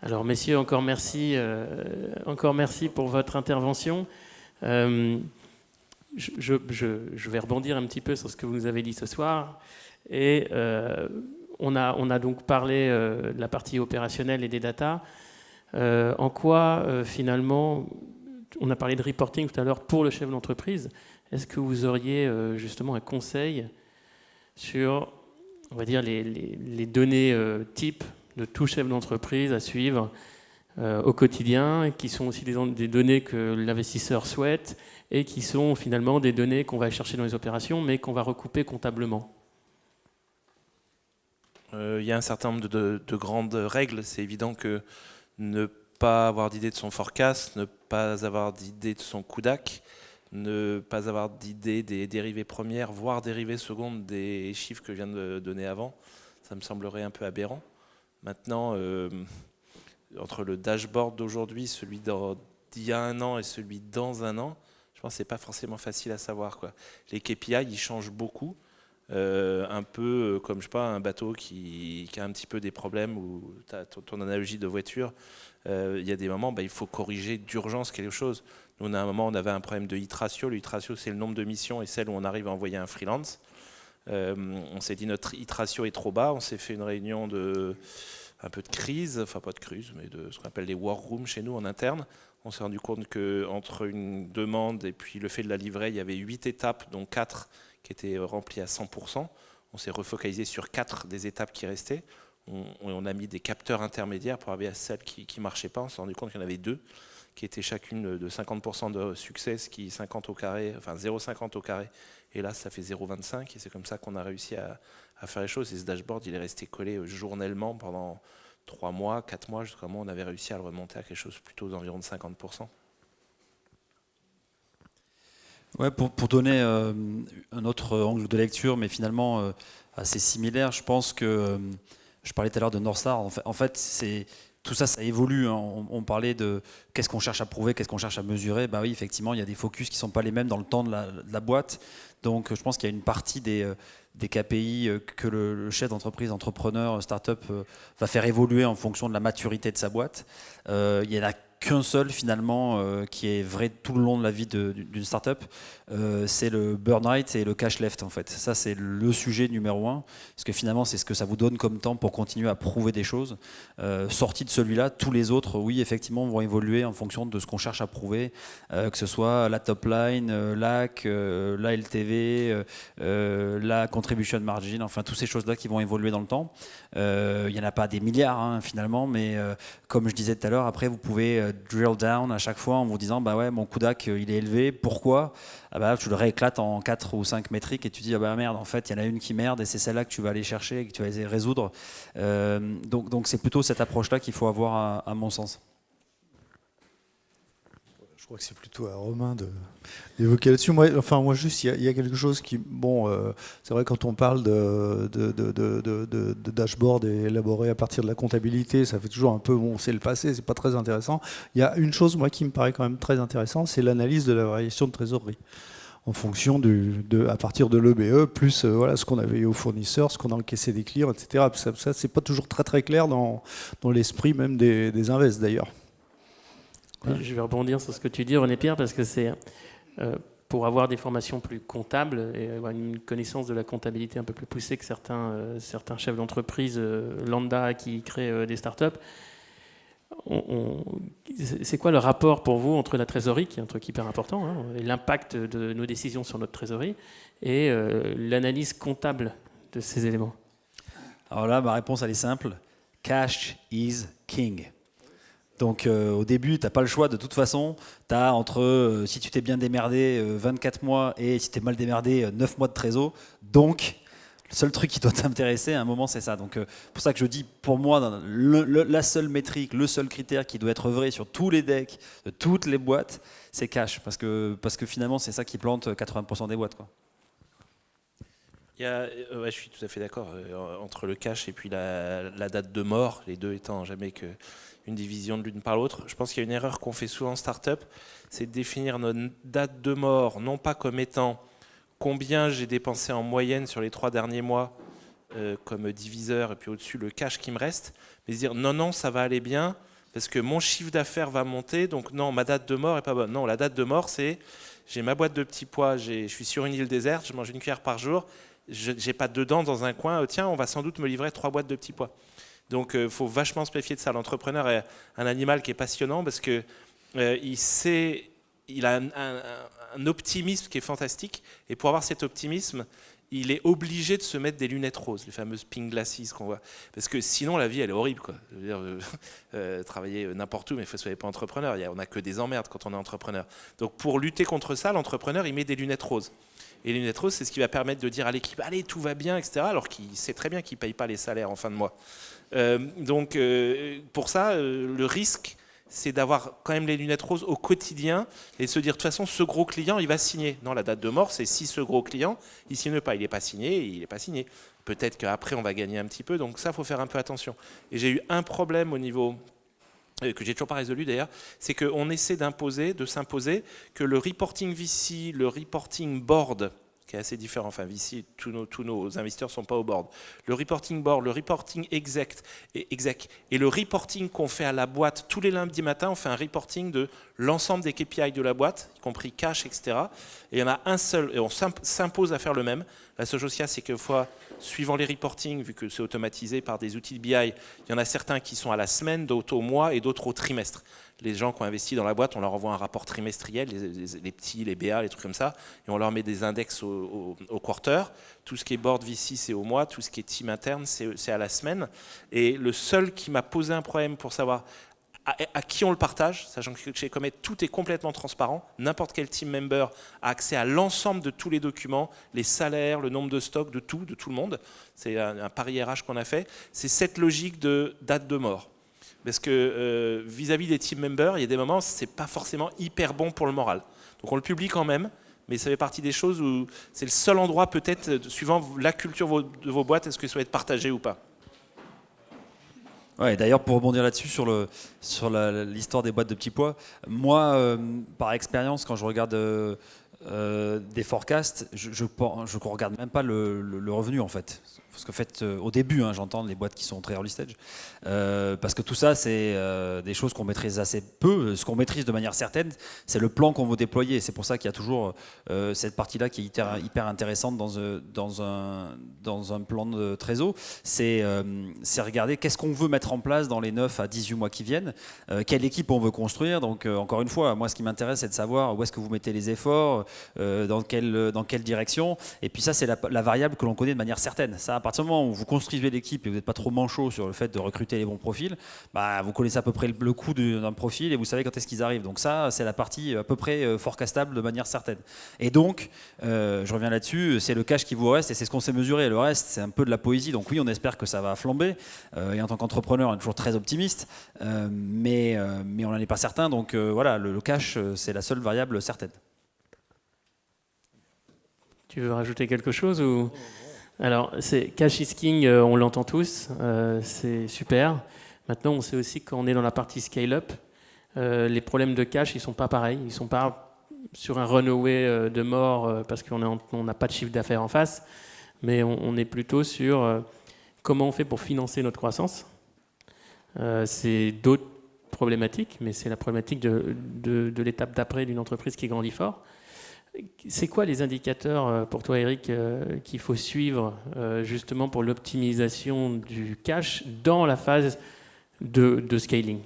Alors, messieurs, encore merci pour votre intervention. Je vais rebondir un petit peu sur ce que vous nous avez dit ce soir. Et on a donc parlé de la partie opérationnelle et des data. En quoi, finalement, on a parlé de reporting tout à l'heure pour le chef d'entreprise. Est-ce que vous auriez justement un conseil sur, on va dire, les données types de tout chef d'entreprise à suivre au quotidien, qui sont aussi des données que l'investisseur souhaite et qui sont finalement des données qu'on va chercher dans les opérations, mais qu'on va recouper comptablement? Il y a un certain nombre de grandes règles. C'est évident que ne pas avoir d'idée de son forecast, ne pas avoir d'idée de son CUDAC, ne pas avoir d'idée des dérivées premières, voire dérivées secondes des chiffres que je viens de donner avant, ça me semblerait un peu aberrant. Maintenant, entre le dashboard d'aujourd'hui, celui d'il y a un an et celui dans un an, je pense que ce n'est pas forcément facile à savoir, quoi. Les KPI, ils changent beaucoup. Un peu comme, je sais pas, un bateau qui a un petit peu des problèmes, ou ton analogie de voiture, il y a des moments, il faut corriger d'urgence quelque chose. Nous, à un moment, on avait un problème de hit ratio. Le hit ratio, c'est le nombre de missions et celle où on arrive à envoyer un freelance. On s'est dit notre hit ratio est trop bas. On s'est fait une réunion un peu de crise, enfin pas de crise, mais de ce qu'on appelle les war rooms chez nous en interne. On s'est rendu compte qu'entre une demande et puis le fait de la livrer, il y avait 8 étapes, dont 4 qui étaient remplies à 100%. On s'est refocalisé sur 4 des étapes qui restaient. On a mis des capteurs intermédiaires pour arriver à celles qui ne marchaient pas. On s'est rendu compte qu'il y en avait 2 qui étaient chacune de 50% de succès, ce qui 50 au carré, enfin 0,50 au carré. Et là, ça fait 0,25. Et c'est comme ça qu'on a réussi à faire les choses. Et ce dashboard, il est resté collé journellement pendant 3 mois, 4 mois, jusqu'à un moment où on avait réussi à le remonter à quelque chose plutôt d'environ de 50%. Ouais, pour donner un autre angle de lecture, mais finalement assez similaire, je pense que je parlais tout à l'heure de North Star. En fait, tout ça, ça évolue. Hein. On parlait de qu'est-ce qu'on cherche à prouver, qu'est-ce qu'on cherche à mesurer. Bah oui, effectivement, il y a des focus qui ne sont pas les mêmes dans le temps de la boîte. Donc, je pense qu'il y a une partie des KPI que le chef d'entreprise, entrepreneur, start-up va faire évoluer en fonction de la maturité de sa boîte. Il y en a qu'un seul finalement qui est vrai tout le long de la vie d'une startup, c'est le burn rate et le cash left en fait. Ça c'est le sujet numéro 1, parce que finalement c'est ce que ça vous donne comme temps pour continuer à prouver des choses. Sorti de celui-là, tous les autres, oui effectivement, vont évoluer en fonction de ce qu'on cherche à prouver, que ce soit la top line, l'AC, la LTV, la contribution margin, enfin toutes ces choses-là qui vont évoluer dans le temps. Il n'y en a pas des milliards hein, finalement, mais comme je disais tout à l'heure, après vous pouvez drill down à chaque fois en vous disant bah ouais mon CUDAC il est élevé, pourquoi? Ah bah, tu le rééclates en 4 ou 5 métriques et tu dis ah bah merde en fait il y en a une qui merde et c'est celle-là que tu vas aller chercher et que tu vas essayer de résoudre. Donc c'est plutôt cette approche-là qu'il faut avoir à mon sens. Je crois que c'est plutôt à Romain d'évoquer là-dessus. Moi, juste, il y a quelque chose qui... Bon, c'est vrai, quand on parle de dashboard élaboré à partir de la comptabilité, ça fait toujours un peu, bon, c'est le passé, c'est pas très intéressant. Il y a une chose, moi, qui me paraît quand même très intéressante, c'est l'analyse de la variation de trésorerie. En fonction à partir de l'EBE, plus voilà, ce qu'on avait eu aux fournisseurs, ce qu'on a encaissé des clients, etc. Ça c'est pas toujours très très clair dans l'esprit même des invests, d'ailleurs. Je vais rebondir sur ce que tu dis, René-Pierre, parce que c'est pour avoir des formations plus comptables et avoir une connaissance de la comptabilité un peu plus poussée que certains chefs d'entreprise lambda qui créent des startups. C'est quoi le rapport pour vous entre la trésorerie, qui est un truc hyper important, hein, et l'impact de nos décisions sur notre trésorerie, et l'analyse comptable de ces éléments? Alors là, ma réponse elle est simple. Cash is king. Donc au début, tu n'as pas le choix de toute façon. Tu as entre, si tu t'es bien démerdé, 24 mois et si tu t'es mal démerdé, 9 mois de trésor. Donc, le seul truc qui doit t'intéresser à un moment, c'est ça. Donc pour ça que je dis, pour moi, la seule métrique, le seul critère qui doit être vrai sur tous les decks de toutes les boîtes, c'est cash. Parce que finalement, c'est ça qui plante 80% des boîtes, quoi. Je suis tout à fait d'accord. Entre le cash et puis la date de mort, les deux étant jamais qu'une division de l'une par l'autre, je pense qu'il y a une erreur qu'on fait souvent en start-up, c'est de définir notre date de mort, non pas comme étant combien j'ai dépensé en moyenne sur les 3 derniers mois comme diviseur, et puis au-dessus le cash qui me reste, mais se dire non, ça va aller bien, parce que mon chiffre d'affaires va monter, donc non, ma date de mort est pas bonne. Non, la date de mort, c'est j'ai ma boîte de petits pois, je suis sur une île déserte, je mange une cuillère par jour, je n'ai pas dedans dans un coin, tiens, on va sans doute me livrer 3 boîtes de petits pois. Donc il faut vachement se méfier de ça. L'entrepreneur est un animal qui est passionnant parce que il a un optimisme qui est fantastique, et pour avoir cet optimisme, il est obligé de se mettre des lunettes roses, les fameuses pink glasses qu'on voit. Parce que sinon, la vie, elle est horrible, quoi. Je veux dire, travailler n'importe où, mais il ne soyez pas entrepreneur. On n'a que des emmerdes quand on est entrepreneur. Donc, pour lutter contre ça, l'entrepreneur, il met des lunettes roses. Et les lunettes roses, c'est ce qui va permettre de dire à l'équipe, allez, tout va bien, etc. Alors qu'il sait très bien qu'il ne paye pas les salaires en fin de mois. Donc, pour ça, le risque, c'est d'avoir quand même les lunettes roses au quotidien et de se dire, de toute façon, ce gros client, il va signer. Non, la date de mort, c'est si ce gros client, il ne signe pas. Il n'est pas signé, il n'est pas signé. Peut-être qu'après, on va gagner un petit peu. Donc ça, il faut faire un peu attention. Et j'ai eu un problème au niveau, que j'ai toujours pas résolu d'ailleurs, c'est qu'on essaie de s'imposer que le reporting VC, le reporting board, qui est assez différent. Enfin, VC, tous nos investisseurs ne sont pas au board. Le reporting board, le reporting exec et le reporting qu'on fait à la boîte tous les lundis matins, on fait un reporting de l'ensemble des KPI de la boîte, y compris cash, etc. Et il y en a un seul, et on s'impose à faire le même. La seule chose qu'il y a, c'est que suivant les reportings, vu que c'est automatisé par des outils de BI, il y en a certains qui sont à la semaine, d'autres au mois et d'autres au trimestre. Les gens qui ont investi dans la boîte, on leur envoie un rapport trimestriel, les petits, les BA, les trucs comme ça, et on leur met des index au quarter. Tout ce qui est board VC, c'est au mois, tout ce qui est team interne, c'est à la semaine. Et le seul qui m'a posé un problème pour savoir à qui on le partage, sachant que chez Comet, tout est complètement transparent. N'importe quel team member a accès à l'ensemble de tous les documents, les salaires, le nombre de stocks, de tout le monde. C'est un pari RH qu'on a fait. C'est cette logique de date de mort. Parce que vis-à-vis des team members, il y a des moments où ce n'est pas forcément hyper bon pour le moral. Donc on le publie quand même, mais ça fait partie des choses où c'est le seul endroit peut-être, suivant la culture de vos boîtes, est-ce que ça va être partagé ou pas. Ouais, d'ailleurs, pour rebondir là-dessus, sur l'histoire des boîtes de petits pois, moi, par expérience, quand je regarde des forecasts, je ne regarde même pas le revenu, en fait. Parce qu'en fait, au début, j'entends les boîtes qui sont très early stage, parce que tout ça, c'est des choses qu'on maîtrise assez peu. Ce qu'on maîtrise de manière certaine, c'est le plan qu'on veut déployer. C'est pour ça qu'il y a toujours cette partie-là qui est hyper intéressante dans un plan de trésor. C'est regarder qu'est-ce qu'on veut mettre en place dans les 9 à 18 mois qui viennent, quelle équipe on veut construire. Donc, encore une fois, moi, ce qui m'intéresse, c'est de savoir où est-ce que vous mettez les efforts, dans quelle direction. Et puis ça, c'est la variable que l'on connaît de manière certaine. Ça, à partir du moment où vous construisez l'équipe et vous n'êtes pas trop manchot sur le fait de recruter les bons profils, vous connaissez à peu près le coût d'un profil et vous savez quand est-ce qu'ils arrivent. Donc ça, c'est la partie à peu près forecastable de manière certaine. Et donc, je reviens là-dessus, c'est le cash qui vous reste et c'est ce qu'on sait mesurer. Le reste, c'est un peu de la poésie. Donc oui, on espère que ça va flamber. Et en tant qu'entrepreneur, on est toujours très optimiste, mais on n'en est pas certain. Donc voilà, le cash, c'est la seule variable certaine. Tu veux rajouter quelque chose ou... Alors, cash is king, on l'entend tous, c'est super. Maintenant, on sait aussi que quand on est dans la partie scale-up, les problèmes de cash, ils ne sont pas pareils. Ils ne sont pas sur un runaway de mort parce qu'on n'a pas de chiffre d'affaires en face, mais on est plutôt sur comment on fait pour financer notre croissance. C'est d'autres problématiques, mais c'est la problématique de l'étape d'après d'une entreprise qui grandit fort. C'est quoi les indicateurs pour toi, Eric, qu'il faut suivre justement pour l'optimisation du cash dans la phase de scaling ?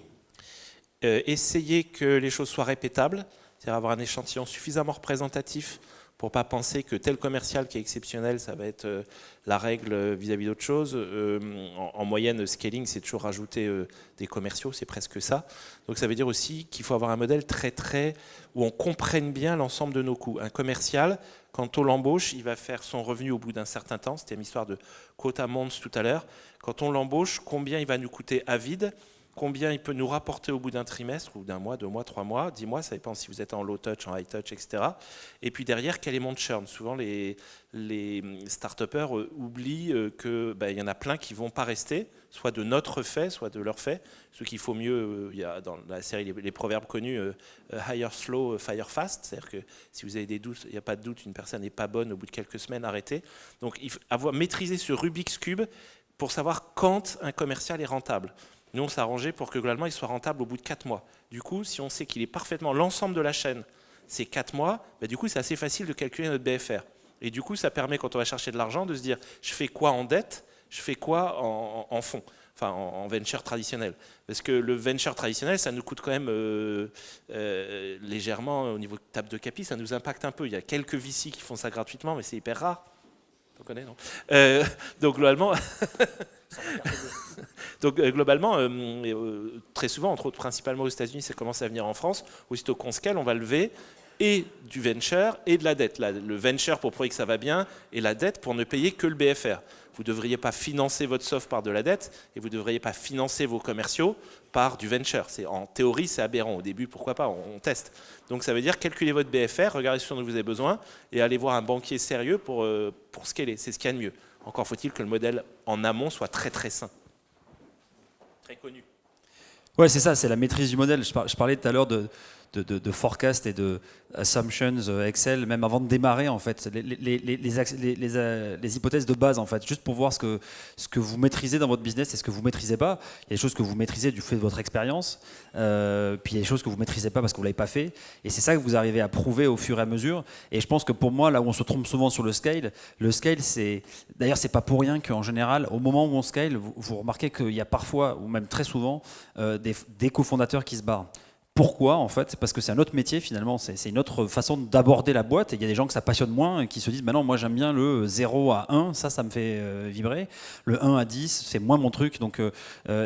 Essayer que les choses soient répétables, c'est-à-dire avoir un échantillon suffisamment représentatif pour ne pas penser que tel commercial qui est exceptionnel, ça va être la règle vis-à-vis d'autre chose. En moyenne, scaling, c'est toujours rajouter des commerciaux, c'est presque ça. Donc ça veut dire aussi qu'il faut avoir un modèle très où on comprenne bien l'ensemble de nos coûts. Un commercial, quand on l'embauche, il va faire son revenu au bout d'un certain temps. C'était une histoire de quota months tout à l'heure. Quand on l'embauche, combien il va nous coûter à vide ? Combien il peut nous rapporter au bout d'un trimestre, ou d'un mois, 2 mois, 3 mois, 10 mois, ça dépend si vous êtes en low touch, en high touch, etc. Et puis derrière, quel est mon churn ? Souvent, les start-upers oublient qu'il y en a plein qui ne vont pas rester, soit de notre fait, soit de leur fait. Ce qu'il faut mieux, il y a dans la série les proverbes connus, hire slow, fire fast, c'est-à-dire que si vous avez des doutes, il n'y a pas de doute, une personne n'est pas bonne, au bout de quelques semaines, arrêtez. Donc, il faut maîtriser ce Rubik's Cube pour savoir quand un commercial est rentable. Nous, on s'est arrangé pour que globalement, il soit rentable au bout de 4 mois. Du coup, si on sait qu'il est parfaitement l'ensemble de la chaîne, c'est 4 mois, du coup, c'est assez facile de calculer notre BFR. Et du coup, ça permet, quand on va chercher de l'argent, de se dire, je fais quoi en dette, je fais quoi en fonds, enfin en venture traditionnel. Parce que le venture traditionnel, ça nous coûte quand même légèrement, au niveau de table de capi, ça nous impacte un peu. Il y a quelques VC qui font ça gratuitement, mais c'est hyper rare. On connaît, non donc globalement, très souvent, entre autres principalement aux États-Unis, ça commence à venir en France. Aussitôt qu'on scale, on va lever et du venture et de la dette. Le venture pour prouver que ça va bien et la dette pour ne payer que le BFR. Vous ne devriez pas financer votre soft par de la dette et vous ne devriez pas financer vos commerciaux par du venture. En théorie, c'est aberrant. Au début, pourquoi pas, on teste. Donc ça veut dire calculer votre BFR, regardez ce dont vous avez besoin et allez voir un banquier sérieux pour scaler. C'est ce qu'il y a de mieux. Encore faut-il que le modèle en amont soit très très sain. Très connu. Ouais, c'est ça, c'est la maîtrise du modèle. Je parlais tout à l'heure de forecast et de assumptions Excel, même avant de démarrer en fait, les hypothèses de base en fait, juste pour voir ce que vous maîtrisez dans votre business et ce que vous maîtrisez pas. Il y a des choses que vous maîtrisez du fait de votre expérience, puis il y a des choses que vous maîtrisez pas parce que vous l'avez pas fait, et c'est ça que vous arrivez à prouver au fur et à mesure. Et je pense que pour moi, là où on se trompe souvent sur le scale c'est d'ailleurs c'est pas pour rien qu'en général, au moment où on scale, vous remarquez qu'il y a parfois ou même très souvent des cofondateurs qui se barrent. Pourquoi en fait? C'est parce que c'est un autre métier finalement, c'est une autre façon d'aborder la boîte, et il y a des gens que ça passionne moins et qui se disent non, moi j'aime bien le 0 à 1, ça me fait vibrer, le 1 à 10 c'est moins mon truc, donc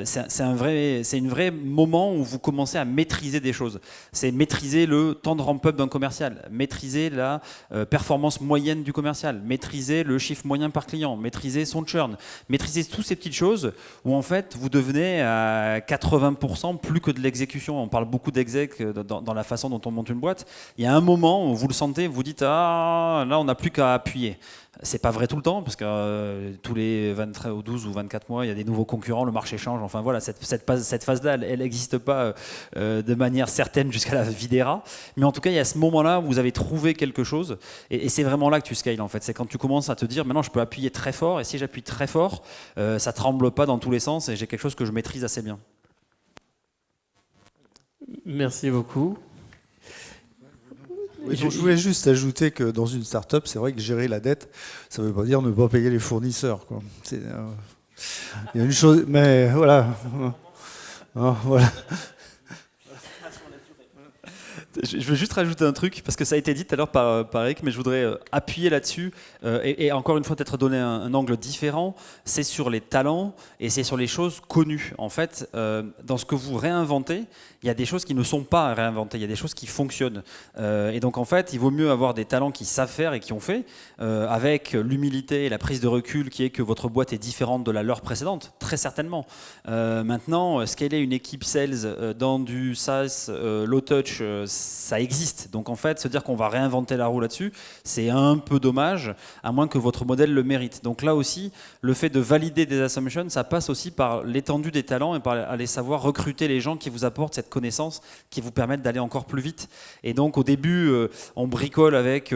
c'est un vrai moment où vous commencez à maîtriser des choses. C'est maîtriser le temps de ramp-up d'un commercial, maîtriser la performance moyenne du commercial, maîtriser le chiffre moyen par client, maîtriser son churn, maîtriser toutes ces petites choses où en fait vous devenez à 80% plus que de l'exécution. On parle beaucoup d'exec dans la façon dont on monte une boîte. Il y a un moment où vous le sentez, vous dites là on n'a plus qu'à appuyer. C'est pas vrai tout le temps parce que tous les 12 ou 24 mois il y a des nouveaux concurrents, le marché change, enfin voilà, cette phase-là elle n'existe pas de manière certaine jusqu'à la vie des rats, mais en tout cas il y a ce moment-là où vous avez trouvé quelque chose, et c'est vraiment là que tu scales en fait. C'est quand tu commences à te dire maintenant je peux appuyer très fort, et si j'appuie très fort ça tremble pas dans tous les sens et j'ai quelque chose que je maîtrise assez bien. Merci beaucoup. Oui, donc je voulais juste ajouter que dans une start-up, c'est vrai que gérer la dette, ça ne veut pas dire ne pas payer les fournisseurs, quoi. Il y a une chose, mais voilà. Voilà. Je veux juste rajouter un truc, parce que ça a été dit tout à l'heure par Eric, mais je voudrais appuyer là-dessus, et encore une fois peut-être donner un angle différent. C'est sur les talents et c'est sur les choses connues. En fait, dans ce que vous réinventez, il y a des choses qui ne sont pas réinventées, il y a des choses qui fonctionnent. Et donc en fait, il vaut mieux avoir des talents qui savent faire et qui ont fait, avec l'humilité et la prise de recul qui est que votre boîte est différente de la leur précédente, très certainement. Maintenant, scaler une équipe sales dans du SaaS, low touch, ça existe. Donc en fait, se dire qu'on va réinventer la roue là-dessus, c'est un peu dommage, à moins que votre modèle le mérite. Donc là aussi, le fait de valider des assumptions, ça passe aussi par l'étendue des talents et par aller savoir recruter les gens qui vous apportent cette connaissance, qui vous permettent d'aller encore plus vite. Et donc au début, on bricole avec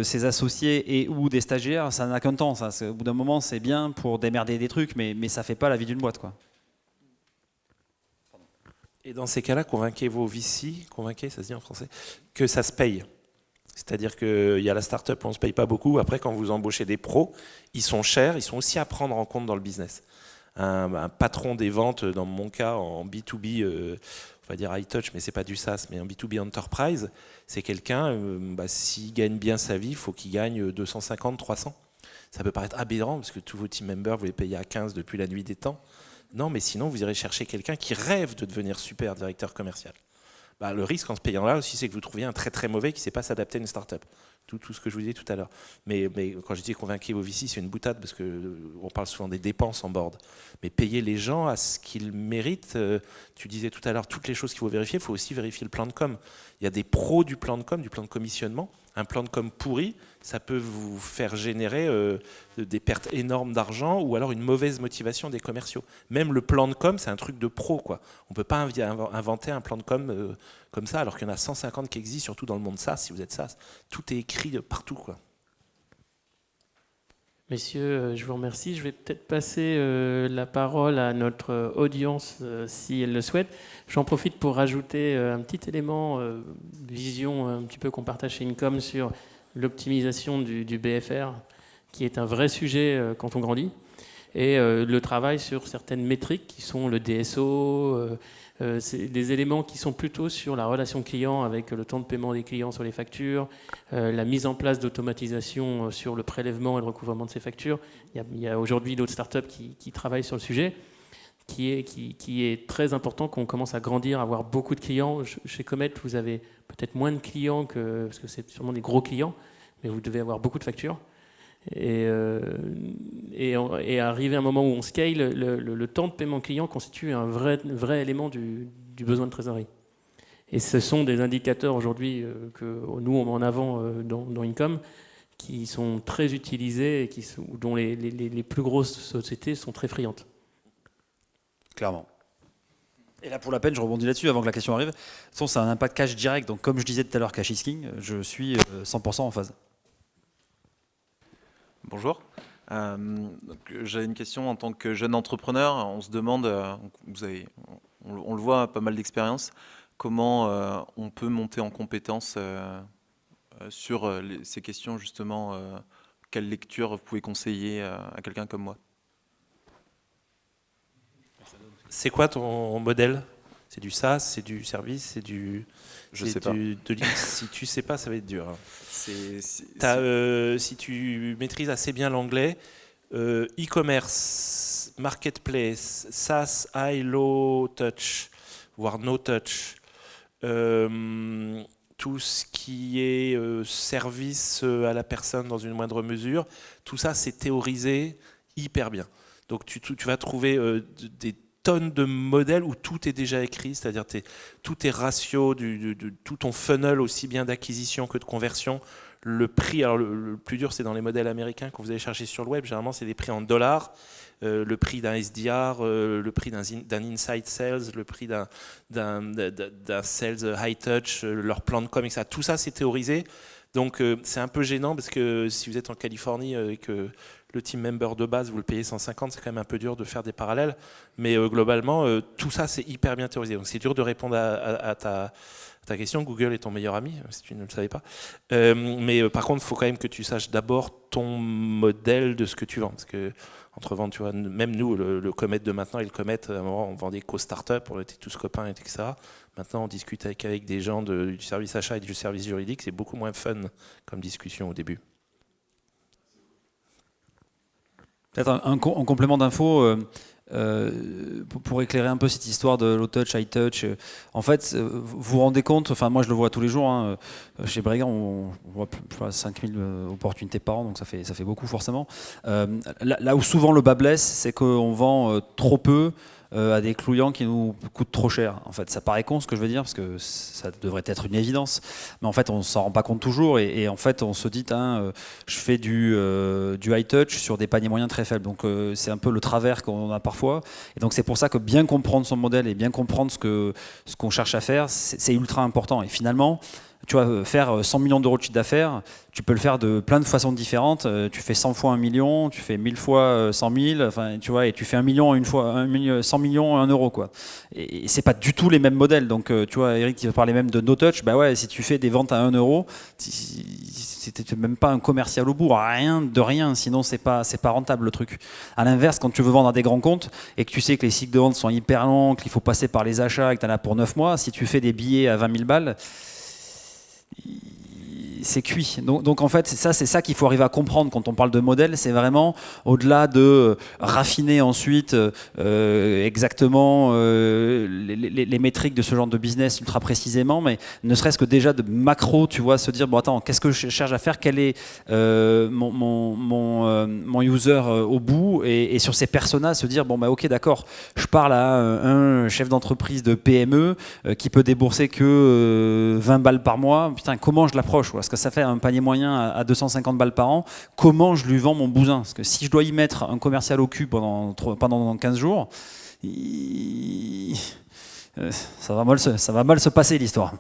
ses associés et ou des stagiaires, ça n'a qu'un temps. Ça. Au bout d'un moment, c'est bien pour démerder des trucs, mais ça fait pas la vie d'une boîte, quoi. Et dans ces cas-là, convainquez vos VC, ça se dit en français, que ça se paye. C'est-à-dire qu'il y a la start-up, on ne se paye pas beaucoup. Après, quand vous embauchez des pros, ils sont chers, ils sont aussi à prendre en compte dans le business. Un patron des ventes, dans mon cas, en B2B, on va dire high touch, mais ce n'est pas du SaaS, mais en B2B enterprise, c'est quelqu'un, s'il gagne bien sa vie, il faut qu'il gagne 250, 300. Ça peut paraître aberrant, parce que tous vos team members, vous les payez à 15 depuis la nuit des temps. Non, mais sinon, vous irez chercher quelqu'un qui rêve de devenir super directeur commercial. Le risque en se payant là aussi, c'est que vous trouviez un très très mauvais qui ne sait pas s'adapter à une start-up. Tout ce que je vous disais tout à l'heure. Mais quand je dis convaincre vos VC, c'est une boutade parce qu'on parle souvent des dépenses en board. Mais payer les gens à ce qu'ils méritent. Tu disais tout à l'heure toutes les choses qu'il faut vérifier. Il faut aussi vérifier le plan de com. Il y a des pros du plan de com, du plan de commissionnement. Un plan de com pourri, ça peut vous faire générer des pertes énormes d'argent ou alors une mauvaise motivation des commerciaux. Même le plan de com, c'est un truc de pro, quoi. On ne peut pas inventer un plan de com comme ça, alors qu'il y en a 150 qui existent, surtout dans le monde SaaS, si vous êtes SaaS. Tout est écrit partout, quoi. Messieurs, je vous remercie. Je vais peut-être passer la parole à notre audience si elle le souhaite. J'en profite pour rajouter un petit élément, vision un petit peu qu'on partage chez Income sur l'optimisation du BFR, qui est un vrai sujet quand on grandit, et le travail sur certaines métriques qui sont le DSO, c'est des éléments qui sont plutôt sur la relation client avec le temps de paiement des clients sur les factures, la mise en place d'automatisation sur le prélèvement et le recouvrement de ces factures. Il y a aujourd'hui d'autres startups qui travaillent sur le sujet, qui est très important qu'on commence à grandir, à avoir beaucoup de clients. Chez Comet, vous avez peut-être moins de clients, parce que c'est sûrement des gros clients, mais vous devez avoir beaucoup de factures. Et arriver à un moment où on scale, le temps de paiement client constitue un vrai élément du besoin de trésorerie. Et ce sont des indicateurs aujourd'hui que nous on met en avant dans Income, qui sont très utilisés et dont les plus grosses sociétés sont très friandes. Clairement. Et là, pour la peine, je rebondis là-dessus avant que la question arrive. De toute façon, ça a un impact cash direct. Donc, comme je disais tout à l'heure, cash is king, je suis 100% en phase. Bonjour. J'ai une question en tant que jeune entrepreneur. On se demande, on le voit, pas mal d'expérience, comment on peut monter en compétence sur ces questions justement. Quelle lecture vous pouvez conseiller à quelqu'un comme moi? C'est quoi ton modèle? C'est du SaaS, c'est du service, c'est du... Je sais pas. Si tu sais pas, ça va être dur. C'est si tu maîtrises assez bien l'anglais, e-commerce, marketplace, SaaS, high, low touch, voire no touch, tout ce qui est service à la personne dans une moindre mesure, tout ça c'est théorisé hyper bien. Donc tu vas trouver des tonnes de modèles où tout est déjà écrit, c'est-à-dire tous tes ratios, tout ton funnel aussi bien d'acquisition que de conversion, le prix, alors le plus dur c'est dans les modèles américains que vous allez chercher sur le web, généralement c'est des prix en dollars, le prix d'un SDR, le prix d'un inside sales, le prix d'un sales high touch, leur plan de com, etc. Tout ça c'est théorisé, donc c'est un peu gênant parce que si vous êtes en Californie et que le team member de base, vous le payez 150, c'est quand même un peu dur de faire des parallèles. Mais globalement, tout ça, c'est hyper bien théorisé. Donc c'est dur de répondre à ta question. Google est ton meilleur ami, si tu ne le savais pas. Mais par contre, il faut quand même que tu saches d'abord ton modèle de ce que tu vends. Parce que entre vendre, tu vois, même nous, le Comet de maintenant et le Comet, à un moment, on vendait co-startup, on était tous copains, etc. Maintenant, on discute avec des gens du service achat et du service juridique. C'est beaucoup moins fun comme discussion au début. Peut-être en complément d'info, pour éclairer un peu cette histoire de low touch, high touch, en fait, vous vous rendez compte, enfin moi je le vois tous les jours, hein, chez Bréguin on voit 5000 opportunités par an, donc ça fait beaucoup forcément. Là où souvent le bas blesse, c'est qu'on vend trop peu à des clients qui nous coûtent trop cher. En fait, ça paraît con ce que je veux dire, parce que ça devrait être une évidence, mais en fait, on s'en rend pas compte toujours, et en fait, on se dit, je fais du high touch sur des paniers moyens très faibles. Donc, c'est un peu le travers qu'on a parfois. Et donc, c'est pour ça que bien comprendre son modèle et bien comprendre ce qu'on cherche à faire, c'est ultra important. Et finalement, tu vois, faire 100 millions d'euros de chiffre d'affaires, tu peux le faire de plein de façons différentes. Tu fais 100 fois 1 million, tu fais 1000 fois 100 000, enfin, tu vois, et tu fais 1 million une fois, 100 millions 1 euro, quoi. Et c'est pas du tout les mêmes modèles. Donc, tu vois, Eric, tu parlait même de no touch. Bah ouais, si tu fais des ventes à 1 euro, c'était même pas un commercial au bout, rien, sinon c'est pas rentable le truc. À l'inverse, quand tu veux vendre à des grands comptes et que tu sais que les cycles de vente sont hyper longs, qu'il faut passer par les achats et que tu en as pour 9 mois, si tu fais des billets à 20 000 balles, c'est cuit. Donc en fait, c'est ça qu'il faut arriver à comprendre quand on parle de modèle. C'est vraiment au-delà de raffiner ensuite exactement les métriques de ce genre de business ultra précisément, mais ne serait-ce que déjà de macro, tu vois, se dire bon attends, qu'est-ce que je cherche à faire, quel est mon user au bout, et sur ces personas se dire bon bah ok d'accord, je parle à un chef d'entreprise de PME qui peut débourser que 20 balles par mois. Putain, comment je l'approche, parce que ça fait un panier moyen à 250 balles par an, comment je lui vends mon bousin? Parce que si je dois y mettre un commercial au cul pendant 15 jours, ça va mal se passer l'histoire.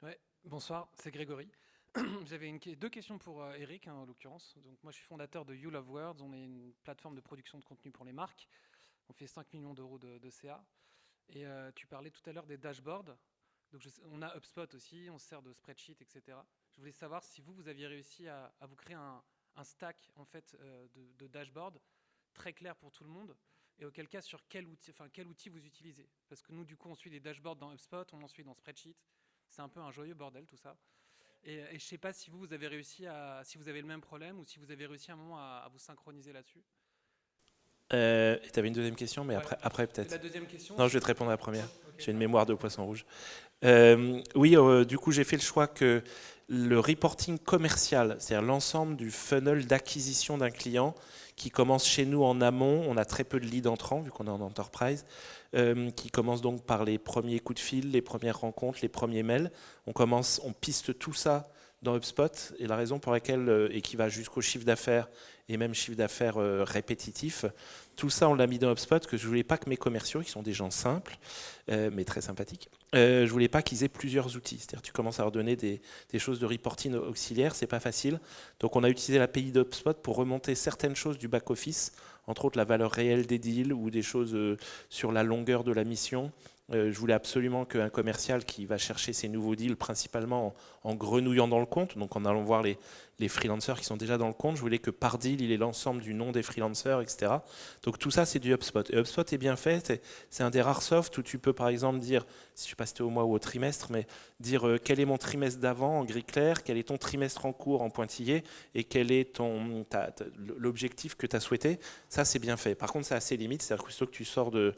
Ouais, bonsoir, c'est Grégory. J'avais deux questions pour Eric, en l'occurrence. Donc, moi, je suis fondateur de You Love Words. On est une plateforme de production de contenu pour les marques. On fait 5 millions d'euros de CA. Et tu parlais tout à l'heure des dashboards. Donc, on a HubSpot aussi, on se sert de spreadsheet, etc. Je voulais savoir si vous aviez réussi à vous créer un stack en fait, de dashboard très clair pour tout le monde. Et auquel cas, sur quel outil vous utilisez. Parce que nous, du coup, on suit des dashboards dans HubSpot, on en suit dans spreadsheet. C'est un peu un joyeux bordel, tout ça. Et je ne sais pas si vous avez réussi si vous avez le même problème ou si vous avez réussi à un moment à vous synchroniser là-dessus. Tu avais une deuxième question, mais après peut-être. La deuxième question. Non, je vais te répondre à la première. Okay. J'ai une mémoire de poisson rouge. Oui, du coup, j'ai fait le choix que le reporting commercial, c'est-à-dire l'ensemble du funnel d'acquisition d'un client qui commence chez nous en amont, on a très peu de leads entrants vu qu'on est en enterprise, qui commence donc par les premiers coups de fil, les premières rencontres, les premiers mails. On piste tout ça dans HubSpot, et la raison pour laquelle, et qui va jusqu'au chiffre d'affaires et même chiffre d'affaires répétitif, tout ça on l'a mis dans HubSpot, que je voulais pas que mes commerciaux, qui sont des gens simples, mais très sympathiques, je voulais pas qu'ils aient plusieurs outils. C'est-à-dire tu commences à leur donner des choses de reporting auxiliaires, c'est pas facile. Donc on a utilisé l'API d'HubSpot pour remonter certaines choses du back-office, entre autres la valeur réelle des deals ou des choses sur la longueur de la mission. Je voulais absolument qu'un commercial qui va chercher ses nouveaux deals principalement en grenouillant dans le compte, donc en allant voir les freelancers qui sont déjà dans le compte, je voulais que par deal, il ait l'ensemble du nom des freelancers, etc. Donc tout ça, c'est du HubSpot. Et HubSpot est bien fait, c'est un des rares softs où tu peux par exemple dire, je ne sais pas si c'était au mois ou au trimestre, mais dire quel est mon trimestre d'avant en gris clair, quel est ton trimestre en cours en pointillé, et quel est l'objectif que tu as souhaité. Ça, c'est bien fait. Par contre, c'est assez limite, c'est-à-dire que plutôt que tu sors de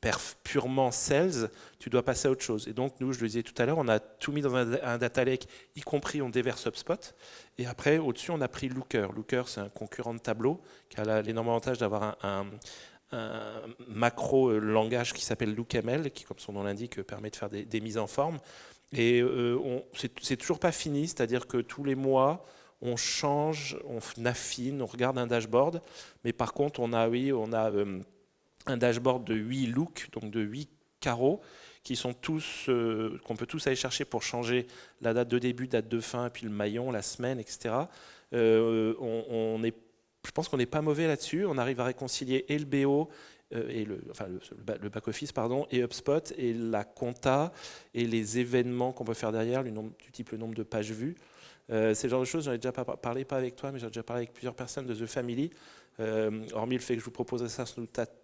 perf purement sales, tu dois passer à autre chose. Et donc, nous, je le disais tout à l'heure, on a tout mis dans un data lake, y compris on déverse HubSpot. Et après, au-dessus, on a pris Looker. Looker, c'est un concurrent de Tableau qui a l'énorme avantage d'avoir un macro langage qui s'appelle LookML, qui, comme son nom l'indique, permet de faire des mises en forme. Et c'est toujours pas fini, c'est-à-dire que tous les mois, on change, on affine, on regarde un dashboard. Mais par contre, on a un dashboard de 8 looks, donc de 8 carreaux, qui sont tous, qu'on peut tous aller chercher pour changer la date de début, date de fin, puis le maillon, la semaine, etc. Je pense qu'on n'est pas mauvais là-dessus. On arrive à réconcilier et le BO, et le back-office, pardon, et HubSpot, et la compta, et les événements qu'on peut faire derrière, du type le nombre de pages vues. C'est le genre de choses, j'en ai déjà parlé, pas avec toi, mais j'ai déjà parlé avec plusieurs personnes de The Family. Hormis le fait que je vous propose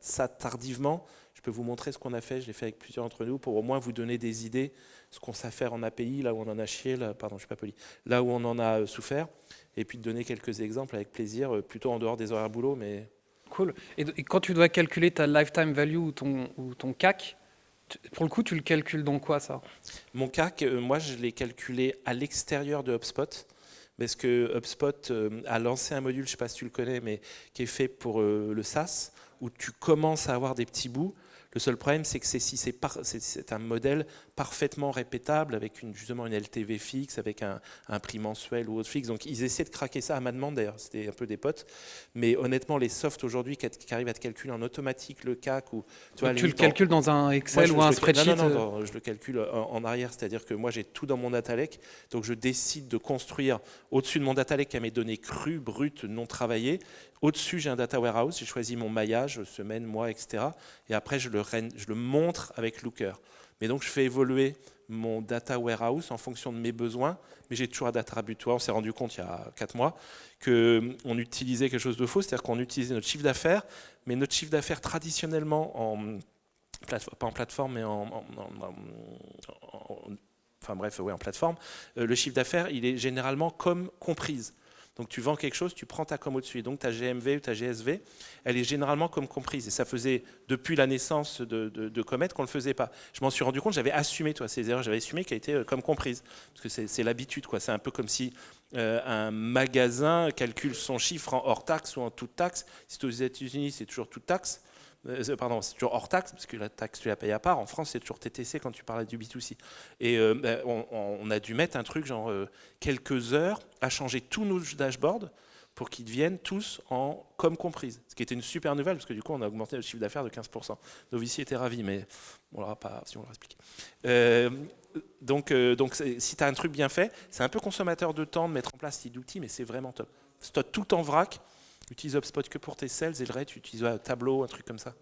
ça tardivement, je peux vous montrer ce qu'on a fait, je l'ai fait avec plusieurs d'entre nous, pour au moins vous donner des idées, ce qu'on sait faire en API, là où on en a chié, pardon, je suis pas poli, là où on en a souffert, et puis de donner quelques exemples avec plaisir, plutôt en dehors des horaires boulot, mais... Cool. Et quand tu dois calculer ta lifetime value ou ton CAC, pour le coup, tu le calcules dans quoi, ça ? Mon CAC, moi, je l'ai calculé à l'extérieur de HubSpot, parce que HubSpot a lancé un module, je ne sais pas si tu le connais, mais qui est fait pour le SaaS, où tu commences à avoir des petits bouts. Le seul problème, c'est que c'est un modèle parfaitement répétable, avec justement une LTV fixe, avec un prix mensuel ou autre fixe. Donc, ils essaient de craquer ça à ma demande, d'ailleurs. C'était un peu des potes. Mais honnêtement, les softs aujourd'hui qui arrivent à te calculer en automatique le CAC... Tu le calcules dans un Excel ou un spreadsheet ? Non, je le calcule en arrière. C'est-à-dire que moi, j'ai tout dans mon data lake. Donc, je décide de construire au-dessus de mon data lake à mes données crues, brutes, non travaillées. Au-dessus, j'ai un data warehouse. J'ai choisi mon maillage, semaine, mois, etc. Et après, je le montre avec Looker. Mais donc, je fais évoluer mon data warehouse en fonction de mes besoins, mais j'ai toujours un data abutoir. On s'est rendu compte il y a 4 mois qu'on utilisait quelque chose de faux, c'est-à-dire qu'on utilisait notre chiffre d'affaires, mais notre chiffre d'affaires traditionnellement pas en plateforme, mais en plateforme, le chiffre d'affaires, il est généralement comme comprise. Donc tu vends quelque chose, tu prends ta com au-dessus. Et donc ta GMV ou ta GSV, elle est généralement comme comprise. Et ça faisait depuis la naissance de Comet qu'on ne le faisait pas. Je m'en suis rendu compte, j'avais assumé ces erreurs, j'avais assumé qu'elle était comme comprise. Parce que c'est l'habitude, quoi. C'est un peu comme si un magasin calcule son chiffre en hors taxe ou en toute taxe. Si c'est aux États-Unis, c'est toujours toute taxe. C'est toujours hors taxe, parce que la taxe, tu la payes à part. En France, c'est toujours TTC quand tu parles du B2C. Et on a dû mettre un truc, genre quelques heures, à changer tous nos dashboards pour qu'ils deviennent tous en com comprise. Ce qui était une super nouvelle, parce que du coup, on a augmenté le chiffre d'affaires de 15%. Nos VC étaient ravis, mais on l'aura pas, si on leur explique. Donc si tu as un truc bien fait, c'est un peu consommateur de temps de mettre en place cet outil, mais c'est vraiment top. Stock tout en vrac, utilise HubSpot que pour tes sales, et le reste, tu utilises un tableau, un truc comme ça.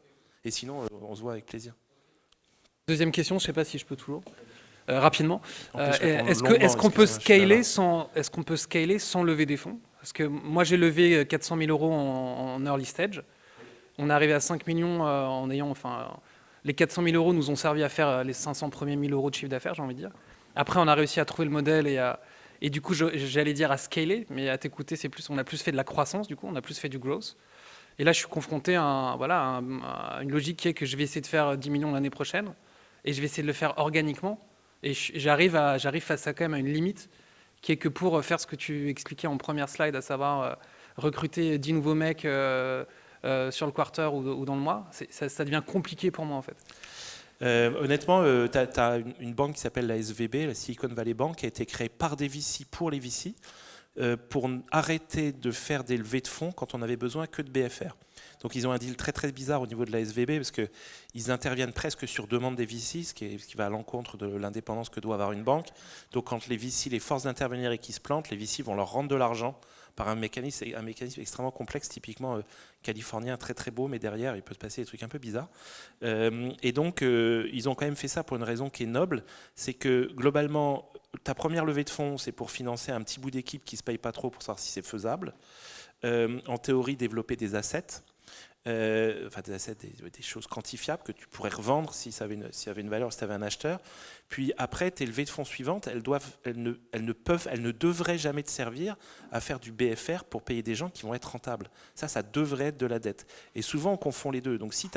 Et sinon, on se voit avec plaisir. Deuxième question, je ne sais pas si je peux toujours. Rapidement. En plus, je réponds Est-ce longuement, qu'on peut excusez-moi, scaler sans lever des fonds? Parce que moi, j'ai levé 400 000 euros en early stage. On est arrivé à 5 millions en ayant... les 400 000 euros nous ont servi à faire les 500 premiers 1000 euros de chiffre d'affaires, j'ai envie de dire. Après, on a réussi à trouver le modèle et du coup, j'allais dire à scaler, mais à t'écouter, on a plus fait de la croissance, du coup, on a plus fait du growth. Et là, je suis confronté à une logique qui est que je vais essayer de faire 10 millions l'année prochaine et je vais essayer de le faire organiquement. Et j'arrive face à quand même à une limite qui est que pour faire ce que tu expliquais en première slide, à savoir recruter 10 nouveaux mecs sur le quarter ou dans le mois, ça devient compliqué pour moi en fait. Honnêtement, tu as une banque qui s'appelle la SVB, la Silicon Valley Bank, qui a été créée par des VC pour les VC pour arrêter de faire des levées de fonds quand on avait besoin que de BFR. Donc ils ont un deal très très bizarre au niveau de la SVB parce qu'ils interviennent presque sur demande des VC, ce qui va à l'encontre de l'indépendance que doit avoir une banque. Donc quand les VC les forcent d'intervenir et qu'ils se plantent, les VC vont leur rendre de l'argent par un mécanisme extrêmement complexe, typiquement californien, très très beau, mais derrière il peut se passer des trucs un peu bizarres. Et donc ils ont quand même fait ça pour une raison qui est noble, c'est que globalement ta première levée de fonds c'est pour financer un petit bout d'équipe qui ne se paye pas trop pour savoir si c'est faisable. En théorie développer des assets. Des assets, des choses quantifiables que tu pourrais revendre si ça avait une valeur, si tu avais un acheteur. Puis après, tes levées de fonds suivantes, elles ne devraient jamais te servir à faire du BFR pour payer des gens qui vont être rentables. Ça devrait être de la dette. Et souvent, on confond les deux. Donc si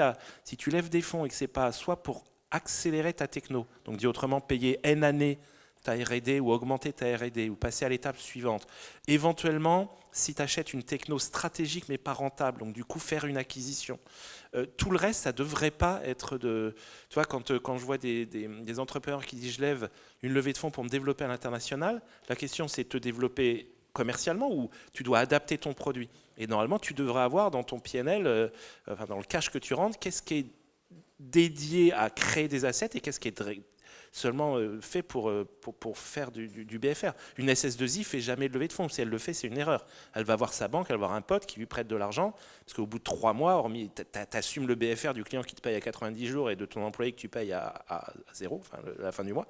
tu lèves des fonds et que c'est pas soit pour accélérer ta techno, donc dit autrement, payer N années ta R&D ou augmenter ta R&D ou passer à l'étape suivante. Éventuellement, si tu achètes une techno stratégique mais pas rentable, donc du coup faire une acquisition. Tout le reste, ça ne devrait pas être de... Tu vois, quand je vois des entrepreneurs qui disent « je lève une levée de fonds pour me développer à l'international », la question c'est de te développer commercialement ou tu dois adapter ton produit. Et normalement, tu devrais avoir dans ton PNL, dans le cash que tu rentres, qu'est-ce qui est dédié à créer des assets et qu'est-ce qui est seulement fait pour faire du BFR. Une SS2I ne fait jamais de levée de fonds. Si elle le fait, c'est une erreur. Elle va voir sa banque, elle va voir un pote qui lui prête de l'argent, parce qu'au bout de 3 mois, hormis, tu assumes le BFR du client qui te paye à 90 jours et de ton employé que tu payes à 0, enfin, à la fin du mois.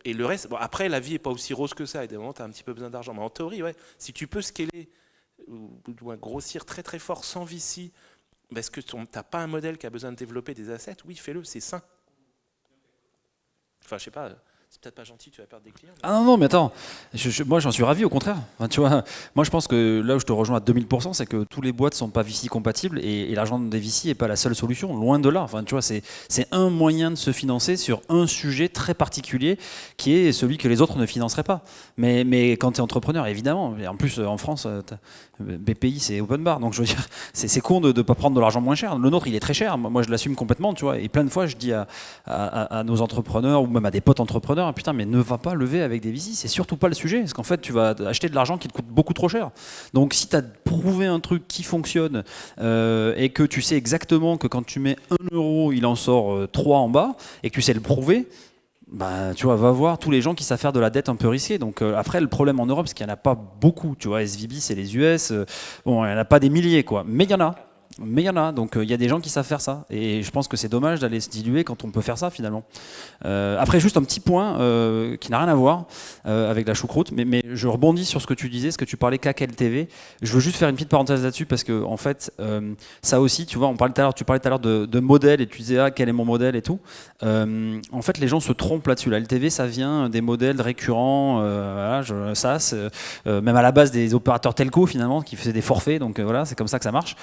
Et le reste, bon, après, la vie n'est pas aussi rose que ça, et des moments, tu as un petit peu besoin d'argent. Mais en théorie, ouais, si tu peux scaler ou grossir très très fort sans VC, parce que tu n'as pas un modèle qui a besoin de développer des assets, oui, fais-le, c'est sain. Enfin, je sais pas, c'est peut-être pas gentil, tu vas perdre des clients. Mais... Ah non, mais attends, moi j'en suis ravi au contraire. Enfin, tu vois, moi je pense que là où je te rejoins à 2000%, c'est que tous les boîtes ne sont pas VC compatibles et l'argent des VC n'est pas la seule solution, loin de là. Enfin, tu vois, c'est un moyen de se financer sur un sujet très particulier qui est celui que les autres ne financeraient pas. Mais quand tu es entrepreneur, évidemment, et en plus en France, BPI c'est open bar, donc je veux dire, c'est con de ne pas prendre de l'argent moins cher. Le nôtre il est très cher, moi je l'assume complètement, tu vois, et plein de fois je dis à nos entrepreneurs ou même à des potes entrepreneurs, putain, mais ne va pas lever avec des VC, c'est surtout pas le sujet, parce qu'en fait tu vas acheter de l'argent qui te coûte beaucoup trop cher. Donc si tu as prouvé un truc qui fonctionne et que tu sais exactement que quand tu mets 1 euro il en sort 3 en bas et que tu sais le prouver, bah, tu vois, va voir tous les gens qui savent faire de la dette un peu risquée. Donc après, le problème en Europe, c'est qu'il n'y en a pas beaucoup. Tu vois, SVB, c'est les US. Bon, il n'y en a pas des milliers, quoi. Mais il y en a. Donc il y a des gens qui savent faire ça. Et je pense que c'est dommage d'aller se diluer quand on peut faire ça, finalement. Après, juste un petit point qui n'a rien à voir avec la choucroute. Mais je rebondis sur ce que tu disais, ce que tu parlais CAC LTV. Je veux juste faire une petite parenthèse là-dessus parce que, en fait, ça aussi, tu vois, tu parlais tout à l'heure de modèle et tu disais, quel est mon modèle et tout. En fait, les gens se trompent là-dessus. La LTV, ça vient des modèles récurrents, SaaS, même à la base des opérateurs telco, finalement, qui faisaient des forfaits. Donc voilà, c'est comme ça que ça marche.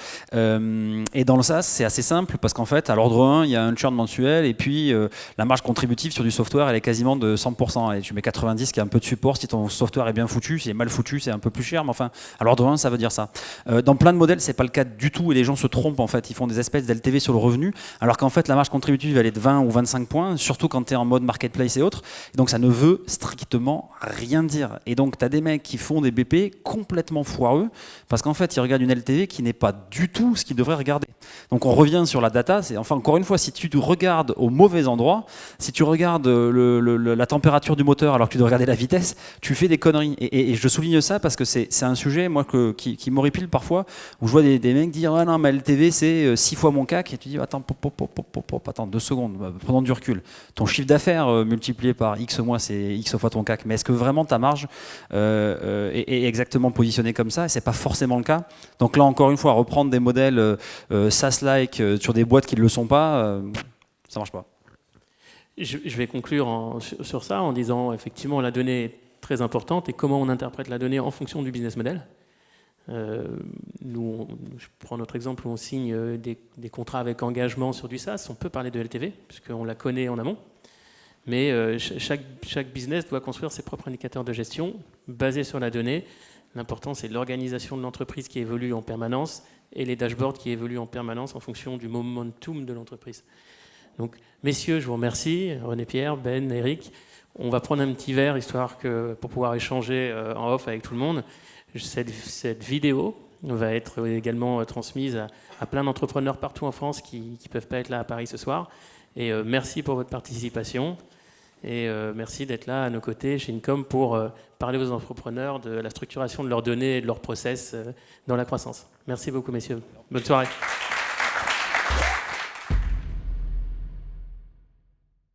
Et dans le SaaS, c'est assez simple parce qu'en fait, à l'ordre 1, il y a un churn mensuel et puis la marge contributive sur du software, elle est quasiment de 100%. Et tu mets 90 qui a un peu de support. Si ton software est bien foutu, s'il est mal foutu, c'est un peu plus cher. Mais enfin, à l'ordre 1, ça veut dire ça. Dans plein de modèles, c'est pas le cas du tout et les gens se trompent en fait. Ils font des espèces d'LTV sur le revenu alors qu'en fait, la marge contributive, elle est de 20 ou 25 points, surtout quand tu es en mode marketplace et autres. Et donc, ça ne veut strictement rien dire. Et donc, tu as des mecs qui font des BP complètement foireux parce qu'en fait, ils regardent une LTV qui n'est pas du tout ce qu'ils devraient regarder. Donc, on revient sur la data. Enfin, encore une fois, si tu regardes au mauvais endroit, si tu regardes la température du moteur alors que tu dois regarder la vitesse, tu fais des conneries. Et je souligne ça parce que c'est un sujet moi, qui m'horripile parfois, où je vois des mecs dire « Ah non, ma LTV, c'est 6 fois mon CAC ». Et tu dis « Attends, attends, 2 secondes, prenons du recul. Ton chiffre d'affaires multiplié par X mois, c'est X fois ton CAC. Mais est-ce que vraiment ta marge est exactement positionnée comme ça ? Et ce n'est pas forcément le cas. Donc là, encore une fois, reprendre des modèles SaaS-like sur des boîtes qui ne le sont pas, ça ne marche pas. Je vais conclure sur ça en disant effectivement la donnée est très importante et comment on interprète la donnée en fonction du business model. Je prends notre exemple où on signe des contrats avec engagement sur du SaaS. On peut parler de LTV puisqu'on la connaît en amont. Mais chaque business doit construire ses propres indicateurs de gestion basés sur la donnée. L'important, c'est l'organisation de l'entreprise qui évolue en permanence et les dashboards qui évoluent en permanence en fonction du momentum de l'entreprise. Donc, messieurs, je vous remercie. René-Pierre, Ben, Eric. On va prendre un petit verre pour pouvoir échanger en off avec tout le monde. Cette vidéo va être également transmise à plein d'entrepreneurs partout en France qui ne peuvent pas être là à Paris ce soir. Et merci pour votre participation. Et merci d'être là à nos côtés chez Income pour parler aux entrepreneurs de la structuration de leurs données et de leurs process dans la croissance. Merci beaucoup, messieurs. Bonne soirée.